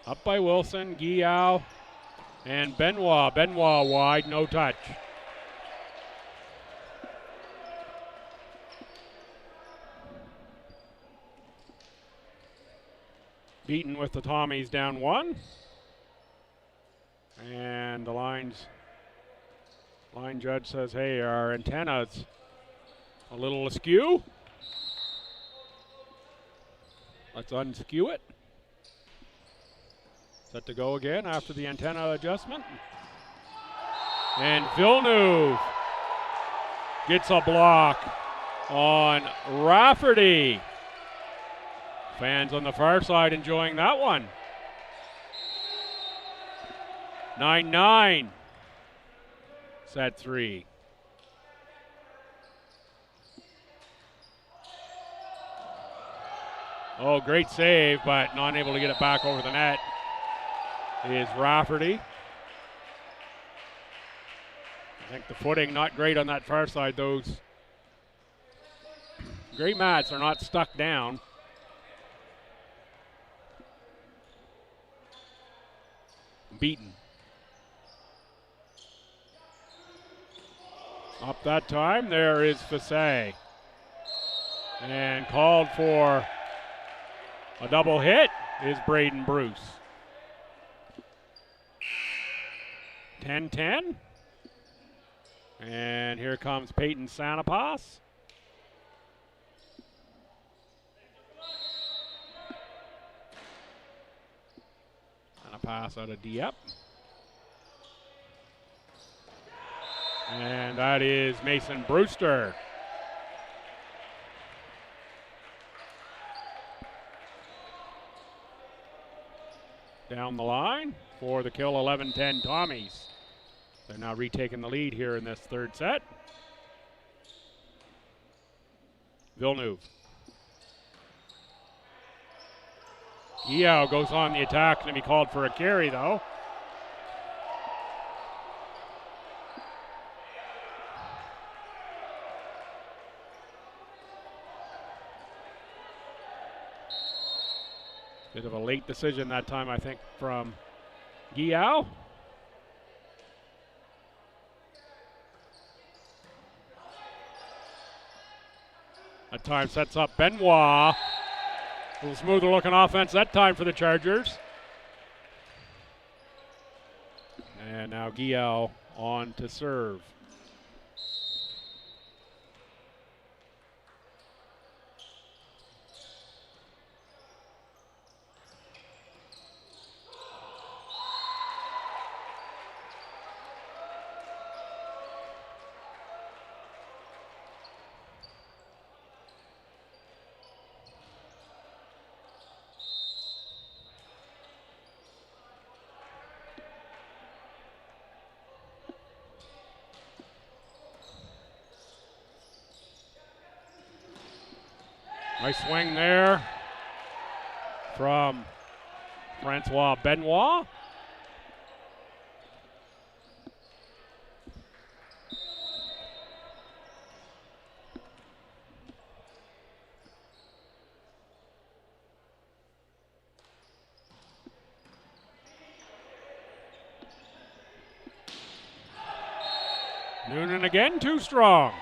Up by Wilson, Guillaume, and Benoit. Benoit wide, no touch. Beaton with the Tommies down 1. And the line judge says, hey, our antenna's a little askew. Let's unskew it. Set to go again after the antenna adjustment. And Villeneuve gets a block on Rafferty. Fans on the far side enjoying that one. 9-9. Set 3. Oh, great save, but not able to get it back over the net is Rafferty. I think the footing not great on that far side. Those gray mats are not stuck down. Beaten. Up that time, there is Fassay. And called for a double hit is Braden Bruce. 10-10. And here comes Peyton Sanapas. Sanapas out of Dieppe. And that is Mason Brewster. Down the line for the kill, 11-10 Tommies. They're now retaking the lead here in this third set. Villeneuve. Yao goes on the attack, going to be called for a carry though. Bit of a late decision that time, I think, from Yao. That time sets up Benoit. A little smoother looking offense that time for the Chargers. And now Guillaume on to serve. Nice swing there from Francois Benoit. Noonan again, too strong.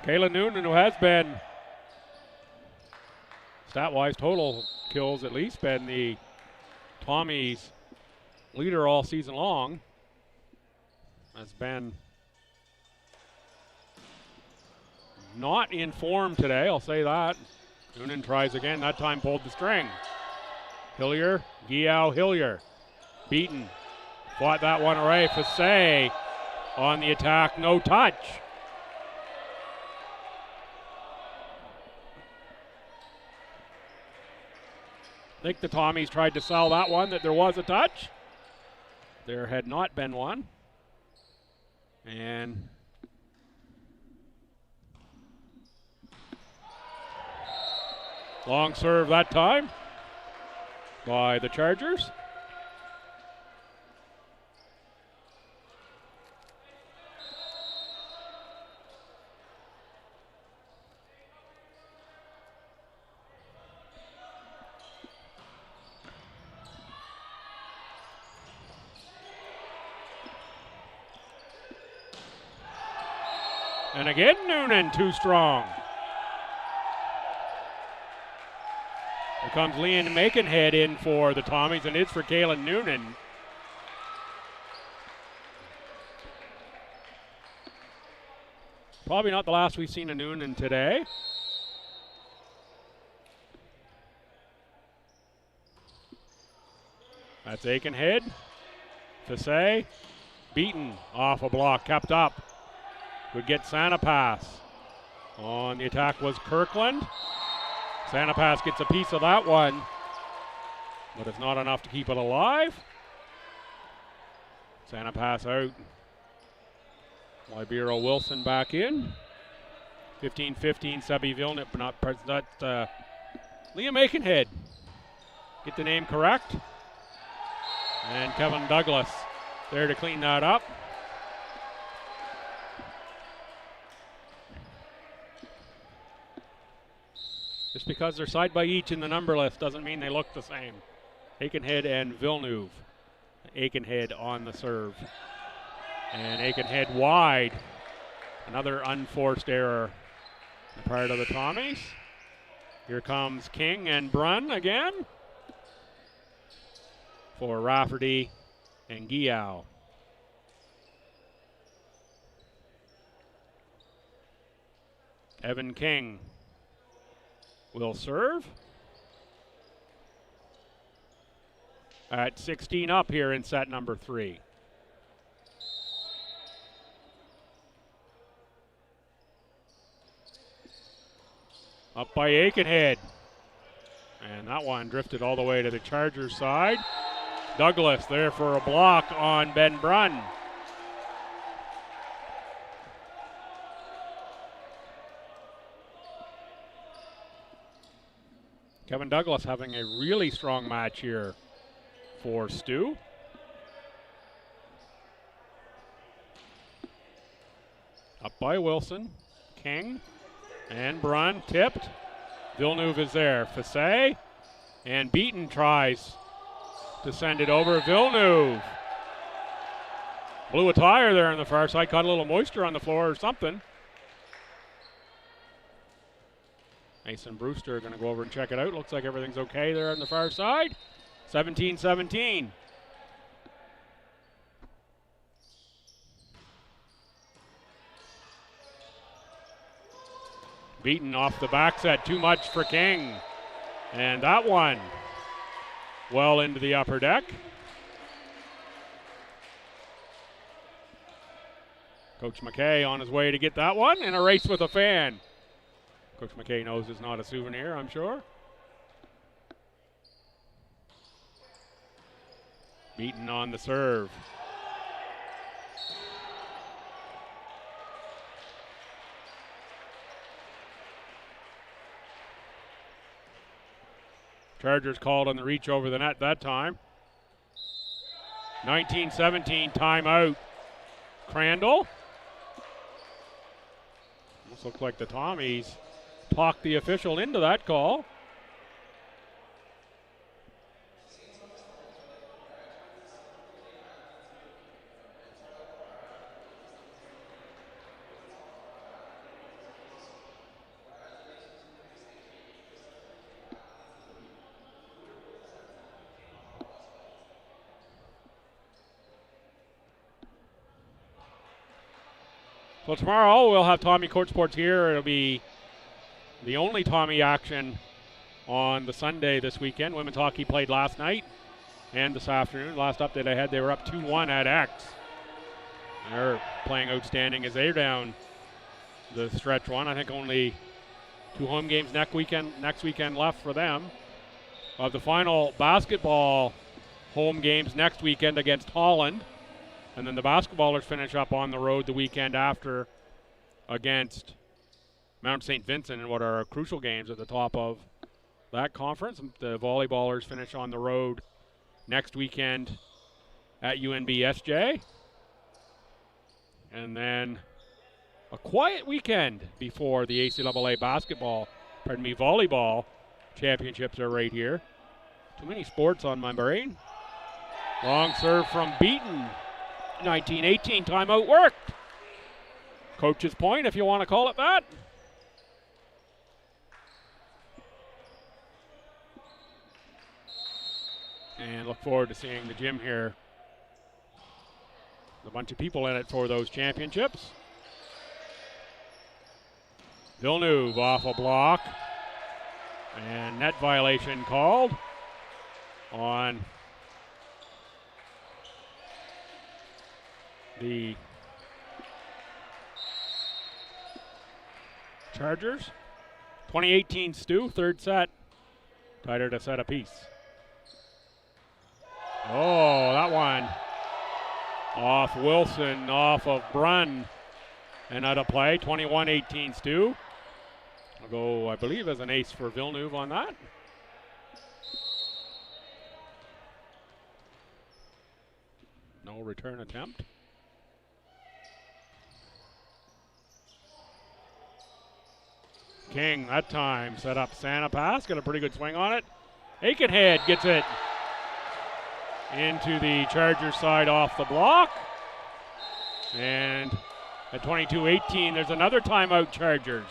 Kayla Noonan, who has been, stat-wise, total kills at least, been the Tommies leader all season long, has been not in form today, I'll say that. Noonan tries again, that time pulled the string. Hillier, Guillaume Hillier, beaten, fought that one away. Fassay on the attack, no touch. I think the Tommies tried to sell that one, that there was a touch. There had not been one. And long serve that time by the Chargers. And again, Noonan too strong. Here comes Leanne Makenhead in for the Tommies, and it's for Kaylin Noonan. Probably not the last we've seen of Noonan today. That's Aikenhead. Fassay, beaten off a block, kept up. Would get Sanapas. On the attack was Kirkland. Sanapas gets a piece of that one, but it's not enough to keep it alive. Sanapas out. Libero Wilson back in. 15-15, Sebby Villeneuve, but not Liam Aikenhead. Get the name correct. And Kevin Douglas there to clean that up. Just because they're side by each in the number list doesn't mean they look the same. Aikenhead and Villeneuve. Aikenhead on the serve. And Aikenhead wide. Another unforced error on the part of the Tommies. Here comes King and Brunn again for Rafferty and Guillaume. Evan King will serve. At 16 up here in set number 3. Up by Aikenhead. And that one drifted all the way to the Chargers side. Douglas there for a block on Ben Brunn. Kevin Douglas having a really strong match here for STU. Up by Wilson, King, and Brunn tipped. Villeneuve is there. Fassé and Beaton tries to send it over. Villeneuve blew a tire there on the far side, caught a little moisture on the floor or something. Mason Brewster going to go over and check it out. Looks like everything's okay there on the far side. 17-17. Beaten off the back set, too much for King. And that one well into the upper deck. Coach McKay on his way to get that one in a race with a fan. Coach McKay knows it's not a souvenir, I'm sure. Beaten on the serve. Chargers called on the reach over the net that time. 19-17 timeout. Crandall. This looks like the Tommies talked the official into that call. So tomorrow we'll have Tommy Court Sports here. It'll be the only Tommy action on the Sunday this weekend. Women's hockey played last night and this afternoon. Last update I had, they were up 2-1 at X. They're playing outstanding as they're down the stretch one. I think only 2 home games next weekend left for them. Of the final basketball home games next weekend against Holland. And then the basketballers finish up on the road the weekend after against Mount St. Vincent in what are crucial games at the top of that conference. The volleyballers finish on the road next weekend at UNBSJ. And then a quiet weekend before the ACAA volleyball championships are right here. Too many sports on my brain. Long serve from Beaton. 19-18 timeout worked. Coach's point, if you want to call it that. And look forward to seeing the gym here. A bunch of people in it for those championships. Villeneuve off a block. And net violation called on the Chargers. 2018 STU, third set. Tied at a set apiece. Oh, that one off Wilson, off of Brunn, and out of play. 21-18 STU. I'll go, I believe, as an ace for Villeneuve on that. No return attempt. King that time set up Santa Pass, got a pretty good swing on it. Aikenhead gets it into the Chargers side off the block. And at 22-18, there's another timeout, Chargers.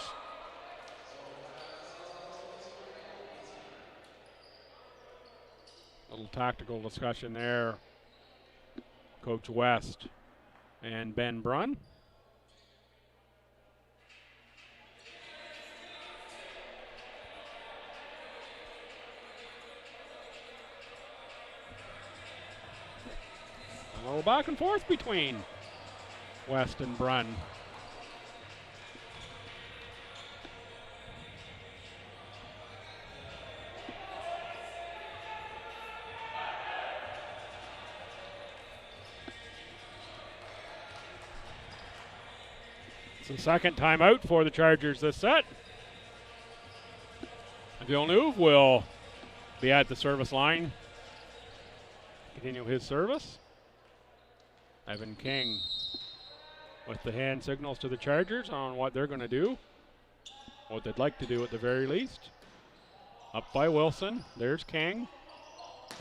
Little tactical discussion there. Coach West and Ben Brunn. A little back and forth between West and Brunn. It's the second timeout for the Chargers this set. Villeneuve will be at the service line. Continue his service. Evan King with the hand signals to the Chargers on what they're going to do. What they'd like to do at the very least. Up by Wilson. There's King.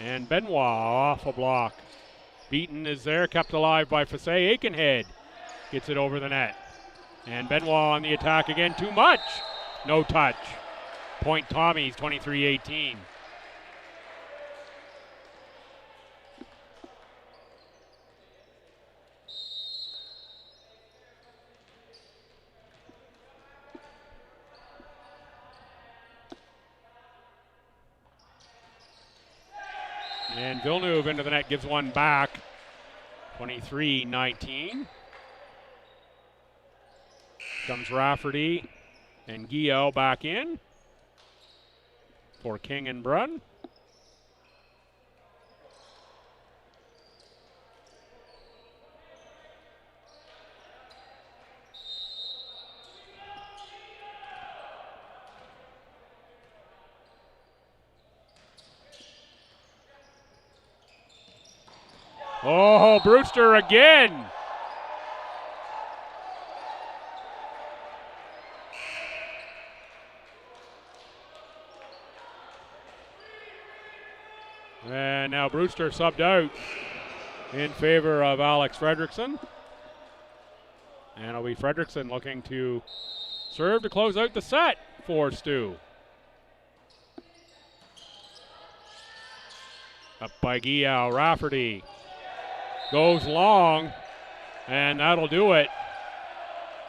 And Benoit off a block. Beaton is there, kept alive by Fassé. Aikenhead gets it over the net. And Benoit on the attack again. Too much. No touch. Point Tommies, 23-18. And Villeneuve into the net, gives one back. 23-19. Comes Rafferty and Guillaume back in for King and Brunn. Oh, Brewster again. And now Brewster subbed out in favor of Alex Fredrickson. And it'll be Fredrickson looking to serve to close out the set for Stu. Up by Guillaume, Rafferty goes long, and that'll do it.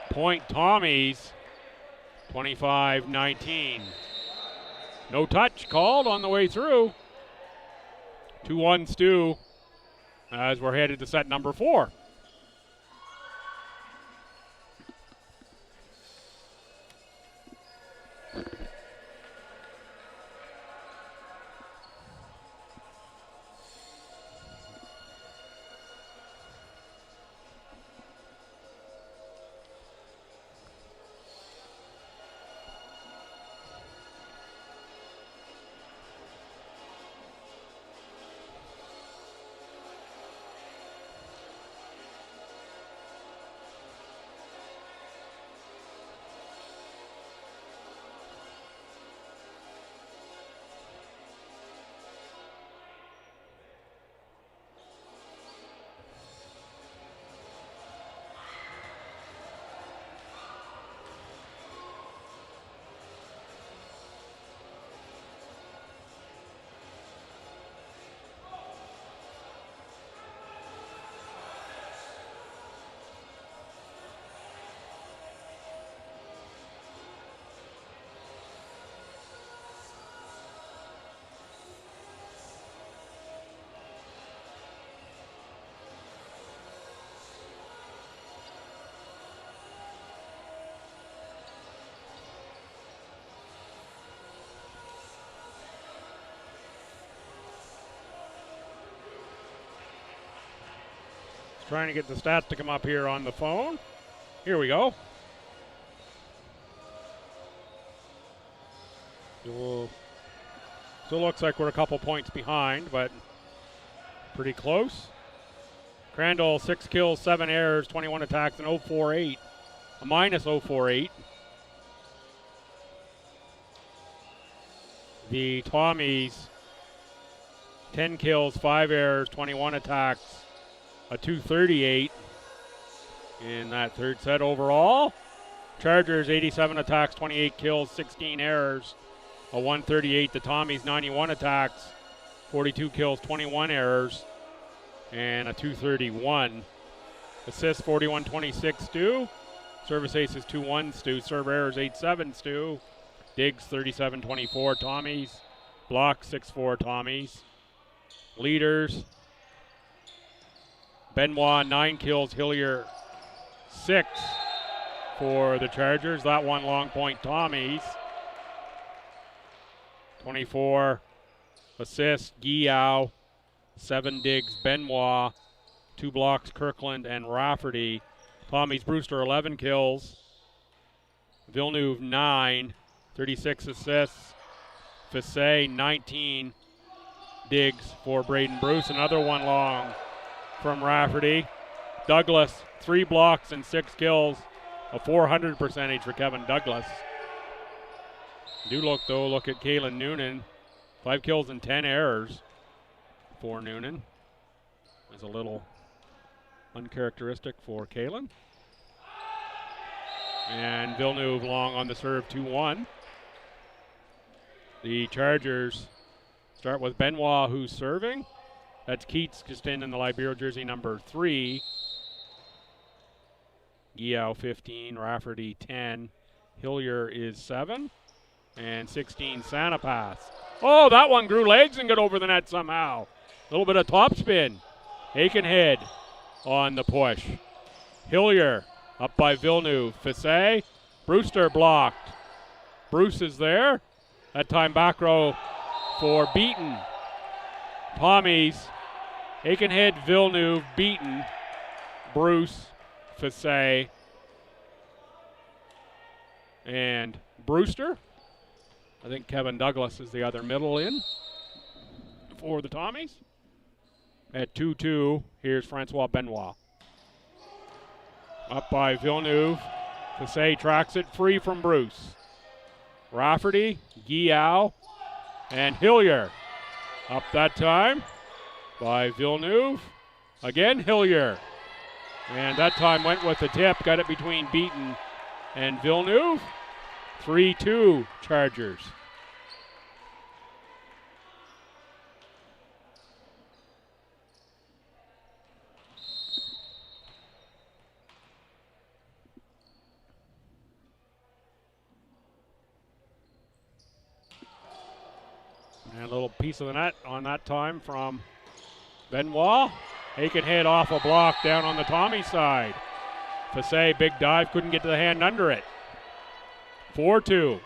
Point Tommies, 25-19. No touch called on the way through. 2-1 Stu as we're headed to set number 4. Trying to get the stats to come up here on the phone. Here we go. Still looks like we're a couple points behind, but pretty close. Crandall, 6 kills, 7 errors, 21 attacks, and 048. A minus 048. The Tommies, 10 kills, 5 errors, 21 attacks, a 238 in that third set overall. Chargers, 87 attacks, 28 kills, 16 errors, a 138. The Tommies, 91 attacks, 42 kills, 21 errors, and a 231. Assists, 41-26, Stu. Service aces, 2-1, Stu. Serve errors, 8-7, Stu. Digs, 37-24, Tommies. Blocks, 6-4, Tommies. Leaders, Benoit, 9 kills, Hillier, 6 for the Chargers. That one long point, Tommies. 24 assists, Guillaume. 7 digs, Benoit. 2 blocks, Kirkland and Rafferty. Tommies, Brewster, 11 kills. Villeneuve, 9. 36 assists. Fissé, 19 digs for Braden Bruce. Another one long from Rafferty. Douglas, 3 blocks and 6 kills. A 400 percentage for Kevin Douglas. Look at Kalen Noonan. 5 kills and 10 errors for Noonan. Is a little uncharacteristic for Kalen. And Villeneuve long on the serve, 2-1. The Chargers start with Benoit, who's serving. That's Keats just in the Libero jersey, number 3. Guillaume, 15. Rafferty, 10. Hillier is 7. And 16, Sanapass. Oh, that one grew legs and got over the net somehow. A little bit of topspin. Aikenhead on the push. Hillier up by Villeneuve. Fissé. Brewster blocked. Bruce is there. That time back row for Beaton. Tommies. Aikenhead, Villeneuve, Beaton, Bruce, Fissé, and Brewster. I think Kevin Douglas is the other middle in for the Tommies. At 2-2, here's Francois Benoit. Up by Villeneuve. Fissé tracks it free from Bruce. Rafferty, Guillaume, and Hillier. Up that time by Villeneuve. Again, Hillier. And that time went with the tip, got it between Beaton and Villeneuve. 3-2 Chargers. And a little piece of the net on that time from Benoit. Aikenhead off a block down on the Tommy side. Fissé, big dive, couldn't get to the hand under it. 4-2.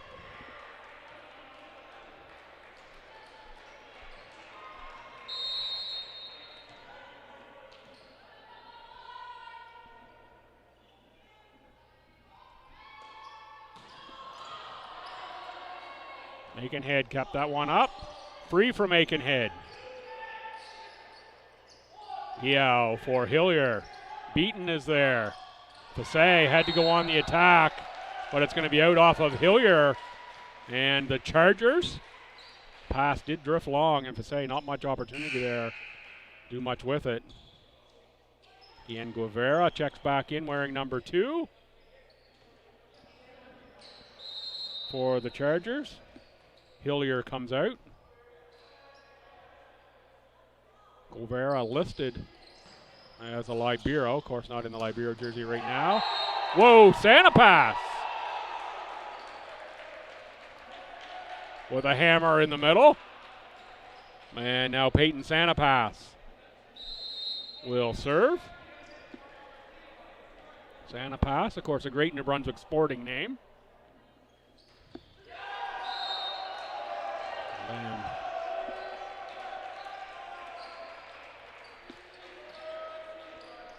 Aikenhead kept that one up. Free from Aikenhead. Yao for Hillier. Beaton is there. Fissé had to go on the attack, but it's going to be out off of Hillier. And the Chargers, pass did drift long, and Fissé not much opportunity there. Do much with it. Ian Guevara checks back in wearing number 2 for the Chargers. Hillier comes out. Guevara listed as a Libero. Of course, not in the Libero jersey right now. Whoa, Sanapass! With a hammer in the middle. And now Peyton Sanapass will serve. Sanapass, of course, a great New Brunswick sporting name. And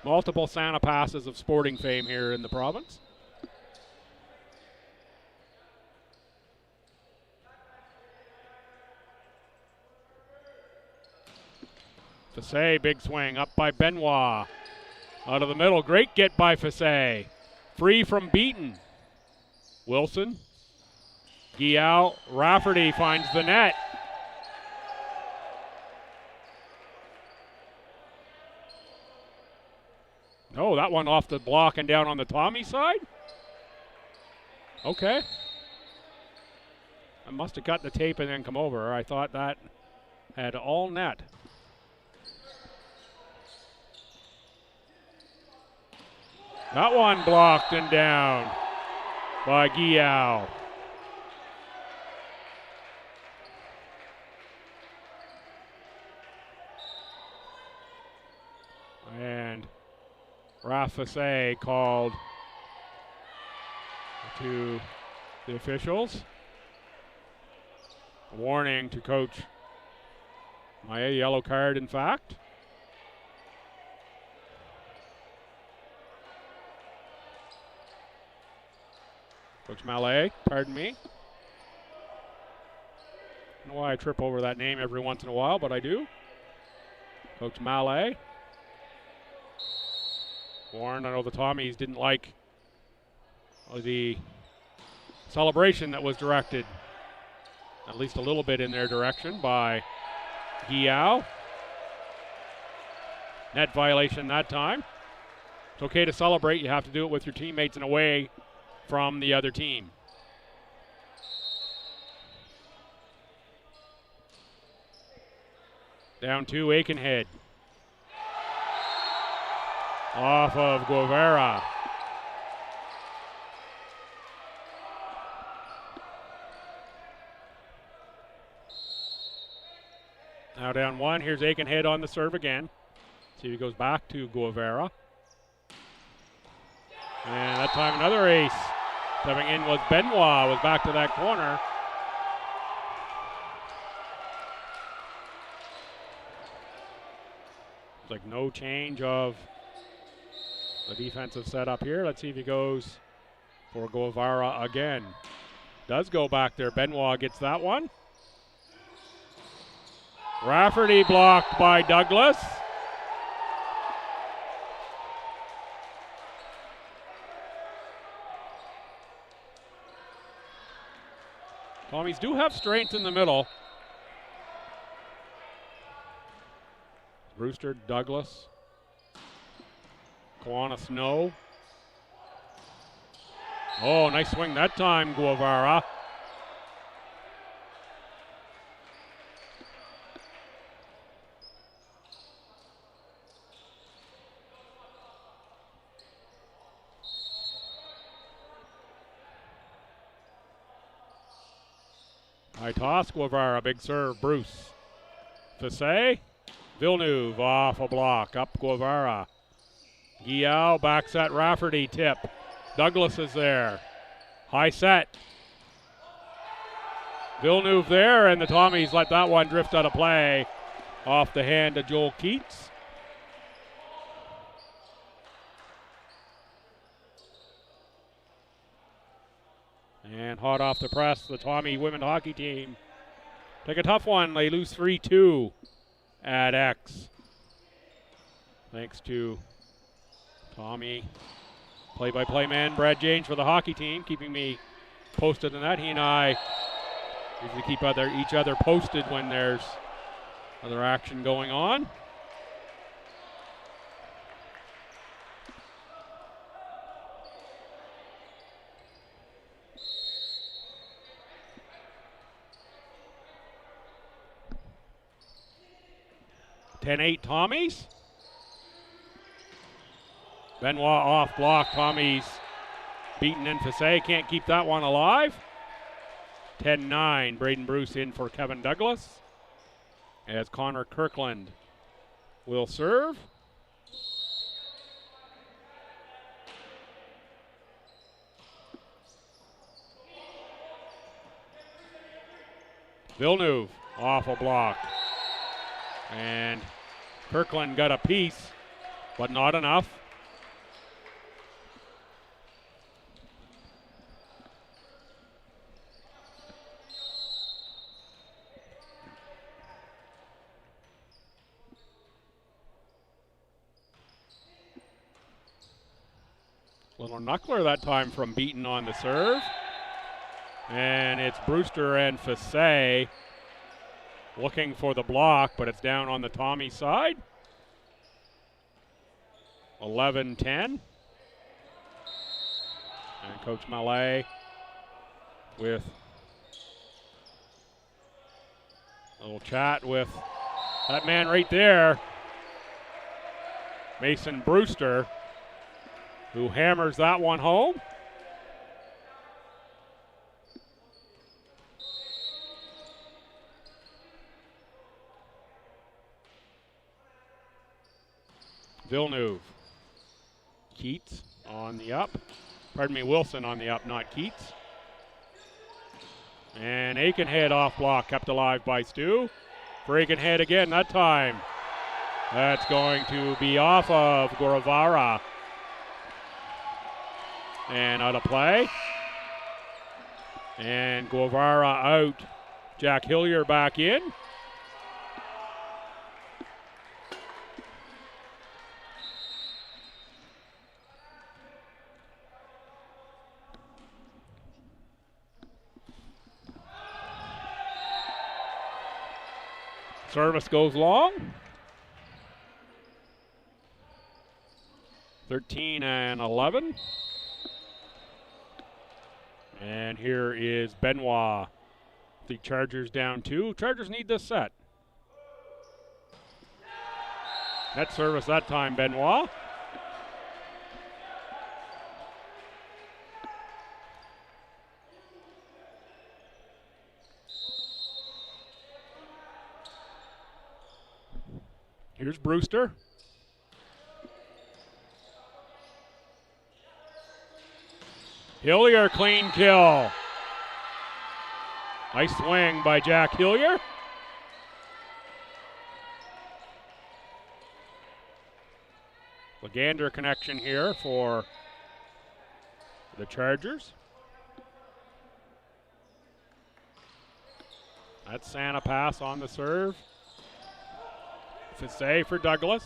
multiple Sanapasses of sporting fame here in the province. Fissé, big swing up by Benoit. Out of the middle, great get by Fissé. Free from Beaton. Wilson. Guillaume. Rafferty finds the net. Oh, that one off the block and down on the Tommy side. Okay. I must have cut the tape and then come over. I thought that had all net. That one blocked and down by Guillaume. And Rafa called to the officials. A warning to Coach Maya, yellow card in fact. Coach Mallet, pardon me. I don't know why I trip over that name every once in a while, but I do. Coach Mallet. Warren, I know the Tommies didn't like the celebration that was directed, at least a little bit in their direction, by Guillaume. Net violation that time. It's okay to celebrate. You have to do it with your teammates and away from the other team. Down to Aikenhead. Off of Guevara. Now down one. Here's Aikenhead on the serve again. See if he goes back to Guevara. And that time another ace. Stepping in was Benoit, was back to that corner. It's like no change of the defensive setup here. Let's see if he goes for Guevara again. Does go back there. Benoit gets that one. Rafferty blocked by Douglas. Tommies do have strength in the middle. Brewster, Douglas, Kiwanis Snow. Oh, nice swing that time, Guevara. High toss, Guevara, big serve, Bruce. Fassé, Villeneuve off a block, up Guevara. Guillaume backs at Rafferty, tip. Douglas is there. High set. Villeneuve there, and the Tommies let that one drift out of play off the hand of Joel Keats. And hot off the press, the Tommy women's hockey team take a tough one. They lose 3-2 at X. Thanks to Tommy, play-by-play man Brad James for the hockey team, keeping me posted on that. He and I usually keep each other posted when there's other action going on. (10-8) Tommies. Benoit off block. Tommies beaten in Fassé. Can't keep that one alive. 10-9. Braden Bruce in for Kevin Douglas. As Connor Kirkland will serve. Villeneuve off a block. And Kirkland got a piece, but not enough. Little knuckler that time from Beaton on the serve. And it's Brewster and Fassé looking for the block, but it's down on the Tommy side. 11-10. And Coach Mallet with a little chat with that man right there, Mason Brewster, who hammers that one home. Villeneuve. Keats on the up. Pardon me, Wilson on the up, not Keats. And Aikenhead off block, kept alive by Stu. For Aikenhead again that time. That's going to be off of Guevara. And out of play. And Guevara out. Jack Hillier back in. Service goes long. 13-11. And here is Benoit. The Chargers down 2. Chargers need this set. Net service that time, Benoit. Here's Brewster. Hillier, clean kill. Nice swing by Jack Hillier. Legander connection here for the Chargers. That's Santa pass on the serve. Fissé for Douglas.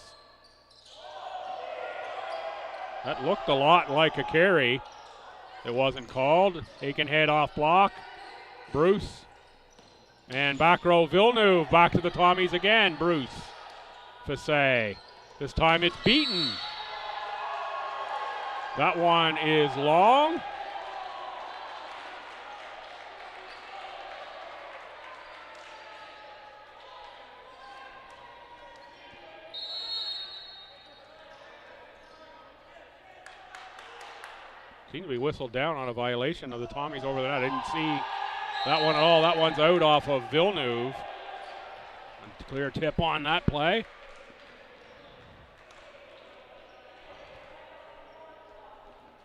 That looked a lot like a carry. It wasn't called. Aikenhead off block. Bruce. And back row Villeneuve. Back to the Tommies again. Bruce. Fissé. This time it's beaten. That one is long. Seemed to be whistled down on a violation of the Tommies over the net. I didn't see that one at all. That one's out off of Villeneuve. Clear tip on that play.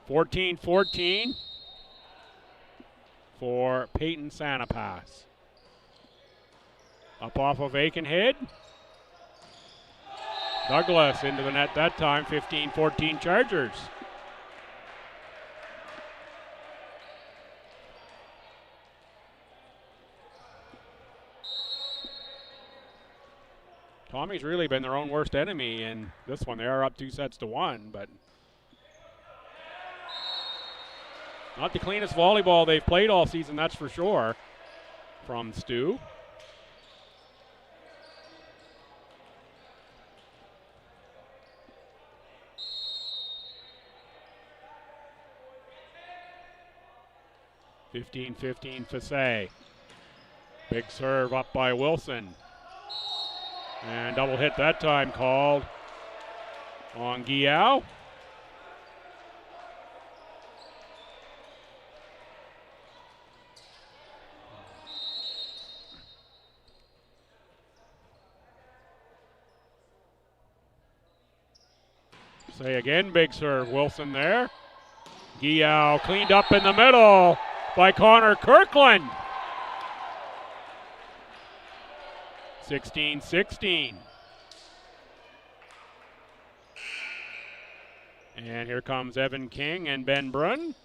(14-14) for Peyton Sanapass. Up off of Aikenhead. Douglas into the net that time. 15-14 Chargers. Tommy's really been their own worst enemy in this one. They are up 2-1, but not the cleanest volleyball they've played all season, that's for sure, from Stu. (15-15) Fissé. Big serve up by Wilson. And double hit that time called on Guillaume. Say again, big serve. Wilson there. Guillaume cleaned up in the middle by Connor Kirkland. 16-16. And here comes Evan King and Ben Brunn.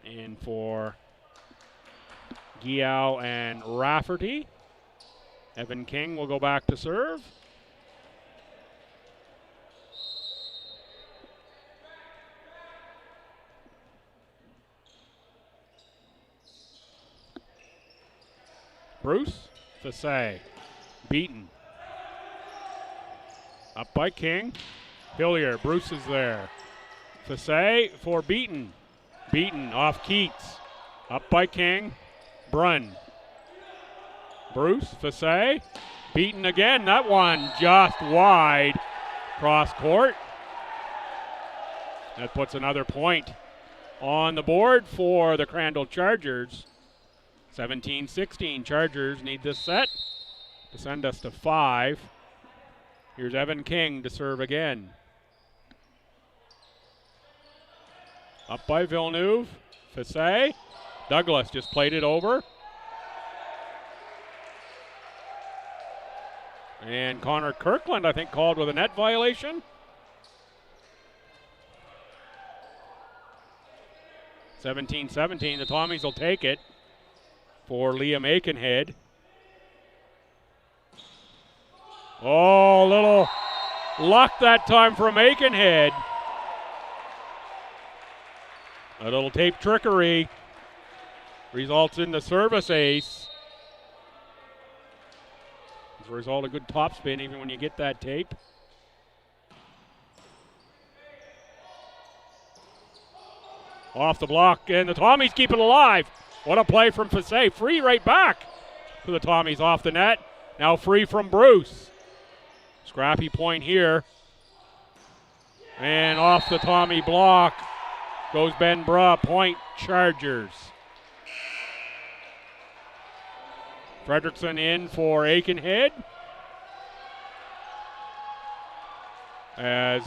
In for Guillaume and Rafferty. Evan King will go back to serve. Bruce Fissé, beaten. Up by King. Hillier. Bruce is there. Fassay for Beaton. Beaton off Keats. Up by King. Brunn. Bruce. Fassay. Beaton again. That one just wide. Cross court. That puts another point on the board for the Crandall Chargers. 17-16. Chargers need this set to send us to 5. Here's Evan King to serve again. Up by Villeneuve. Fassay. Douglas just played it over. And Connor Kirkland, I think, called with a net violation. 17-17. The Tommies will take it for Liam Aikenhead. Oh, little luck that time from Aikenhead. A little tape trickery results in the service ace. As a result, a good topspin even when you get that tape. Off the block, and the Tommies keep it alive. What a play from Fassay. Free right back to the Tommies off the net. Now free from Bruce. Scrappy point here. And off the Tommy block goes Ben Bruh. Point Chargers. Fredrickson in for Aikenhead. As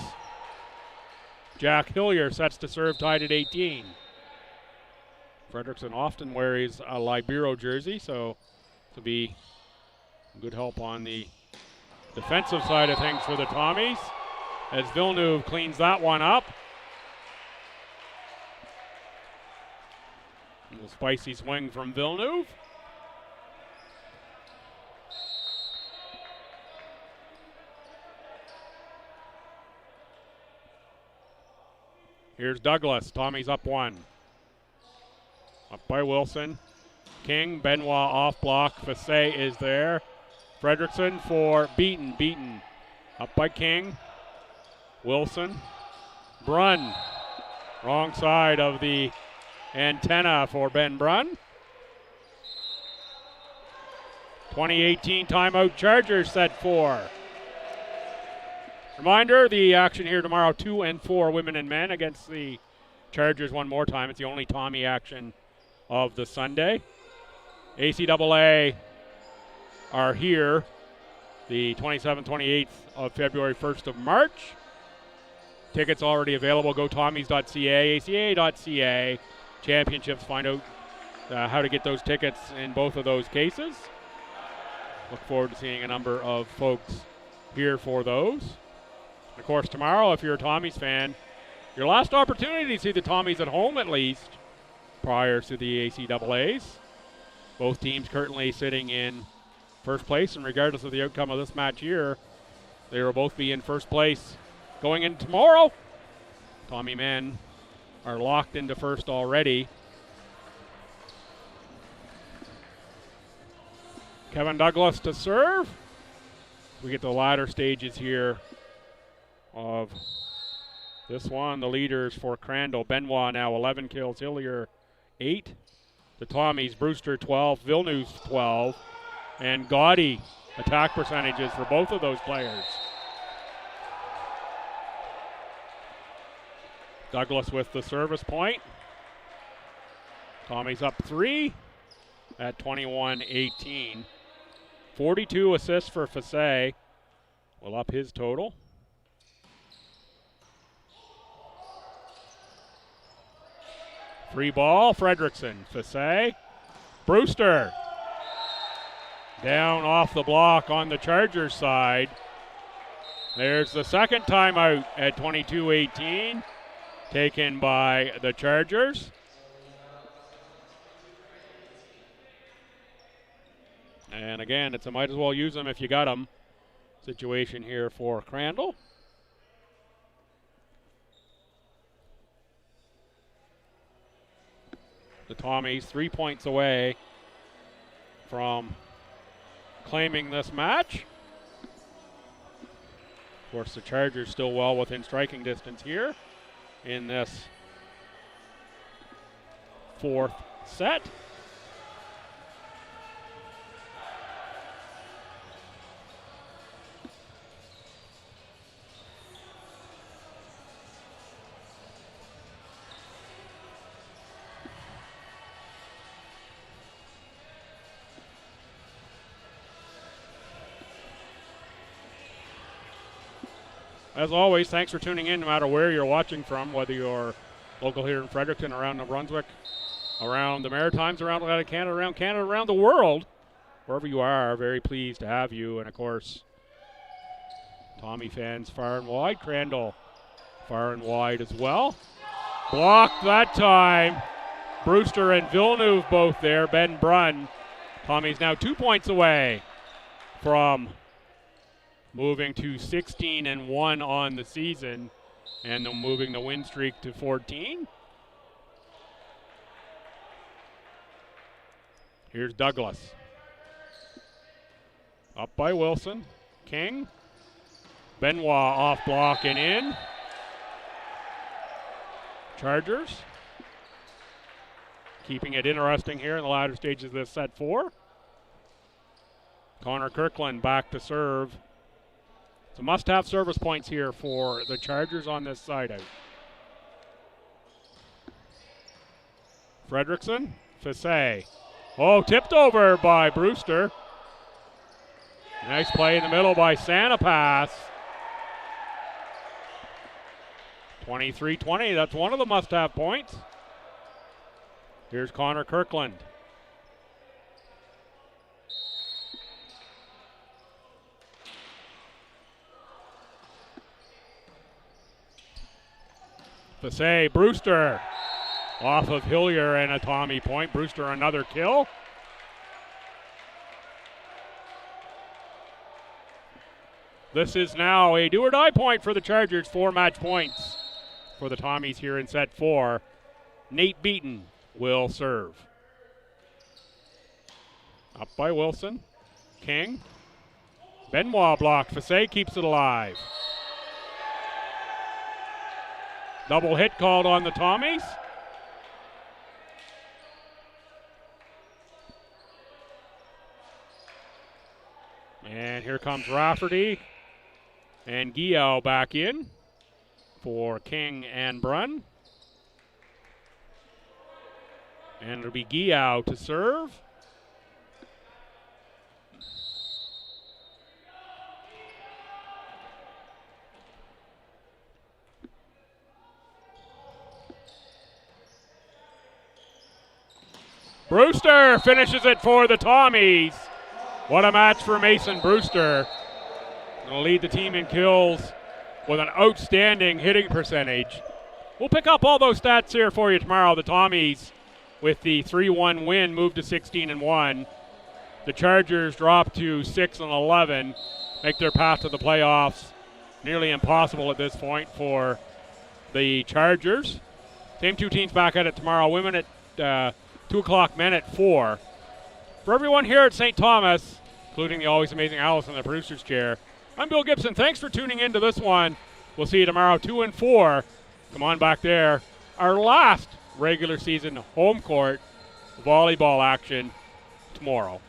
Jack Hillier sets to serve, tied at 18. Fredrickson often wears a Libero jersey, so to be good help on the defensive side of things for the Tommies. As Villeneuve cleans that one up. A little spicy swing from Villeneuve. Here's Douglas. Tommy's up 1. Up by Wilson. King. Benoit off block. Fassay is there. Fredrickson for Beaton. Beaton. Up by King. Wilson. Brunn. Wrong side of the antenna for Ben Brunn. 2018 timeout. Chargers set 4. Reminder, the action here tomorrow, 2 and 4 women and men against the Chargers one more time. It's the only Tommy action of the Sunday. ACAA are here the 27th, 28th of February, 1st of March. Tickets already available. Go Tommies.ca, ACAA.ca. Championships, find out how to get those tickets in both of those cases. Look forward to seeing a number of folks here for those. Of course, tomorrow, if you're a Tommies fan, your last opportunity to see the Tommies at home at least prior to the ACAAs. Both teams currently sitting in first place, and regardless of the outcome of this match here, they will both be in first place going in tomorrow. Tommy men are locked into first already. Kevin Douglas to serve. We get the latter stages here of this one. The leaders for Crandall. Benoit now 11 kills. Hillier 8. The Tommies, Brewster 12. Villeneuve 12. And gaudy attack percentages for both of those players. Douglas with the service point. Tommies up 3 at 21-18. 42 assists for Fassay. Will up his total. Free ball, Fredrickson. Fassay. Brewster. Down off the block on the Chargers side. There's the second timeout at 22-18. Taken by the Chargers. And again, it's a might as well use them if you got them situation here for Crandall. The Tommies 3 points away from claiming this match. course, the Chargers still well within striking distance here in this fourth set. As always, thanks for tuning in no matter where you're watching from, whether you're local here in Fredericton, around New Brunswick, around the Maritimes, around Canada, around the world. Wherever you are, very pleased to have you. And, of course, Tommy fans far and wide. Crandall far and wide as well. Blocked that time. Brewster and Villeneuve both there. Ben Brunn. Tommy's now 2 points away from moving to 16-1 on the season, and moving the win streak to 14. Here's Douglas. Up by Wilson. King. Benoit off block and in. Chargers keeping it interesting here in the latter stages of this set 4. Connor Kirkland back to serve. So must-have service points here for the Chargers on this side out. Fredrickson, Fissé. Oh, tipped over by Brewster. Nice play in the middle by Sanapass. 23-20, that's one of the must-have points. Here's Connor Kirkland. Fissé, Brewster off of Hillier and a Tommy point. Brewster another kill. This is now a do-or-die point for the Chargers. 4 match points for the Tommies here in set 4. Nate Beaton will serve. Up by Wilson. King. Benoit blocked. Fissé keeps it alive. Double hit called on the Tommies. And here comes Rafferty and Guillaume back in for King and Brunn. And it'll be Guillaume to serve. Brewster finishes it for the Tommies. What a match for Mason Brewster. Going to lead the team in kills with an outstanding hitting percentage. We'll pick up all those stats here for you tomorrow. The Tommies, with the 3-1 win, moved to 16-1. The Chargers drop to 6-11, make their path to the playoffs nearly impossible at this point for the Chargers. Same two teams back at it tomorrow. Women at 2 o'clock, men at 4. For everyone here at St. Thomas, including the always amazing Alice in the producer's chair, I'm Bill Gibson. Thanks for tuning in to this one. We'll see you tomorrow, 2 and 4. Come on back there. Our last regular season home court volleyball action tomorrow.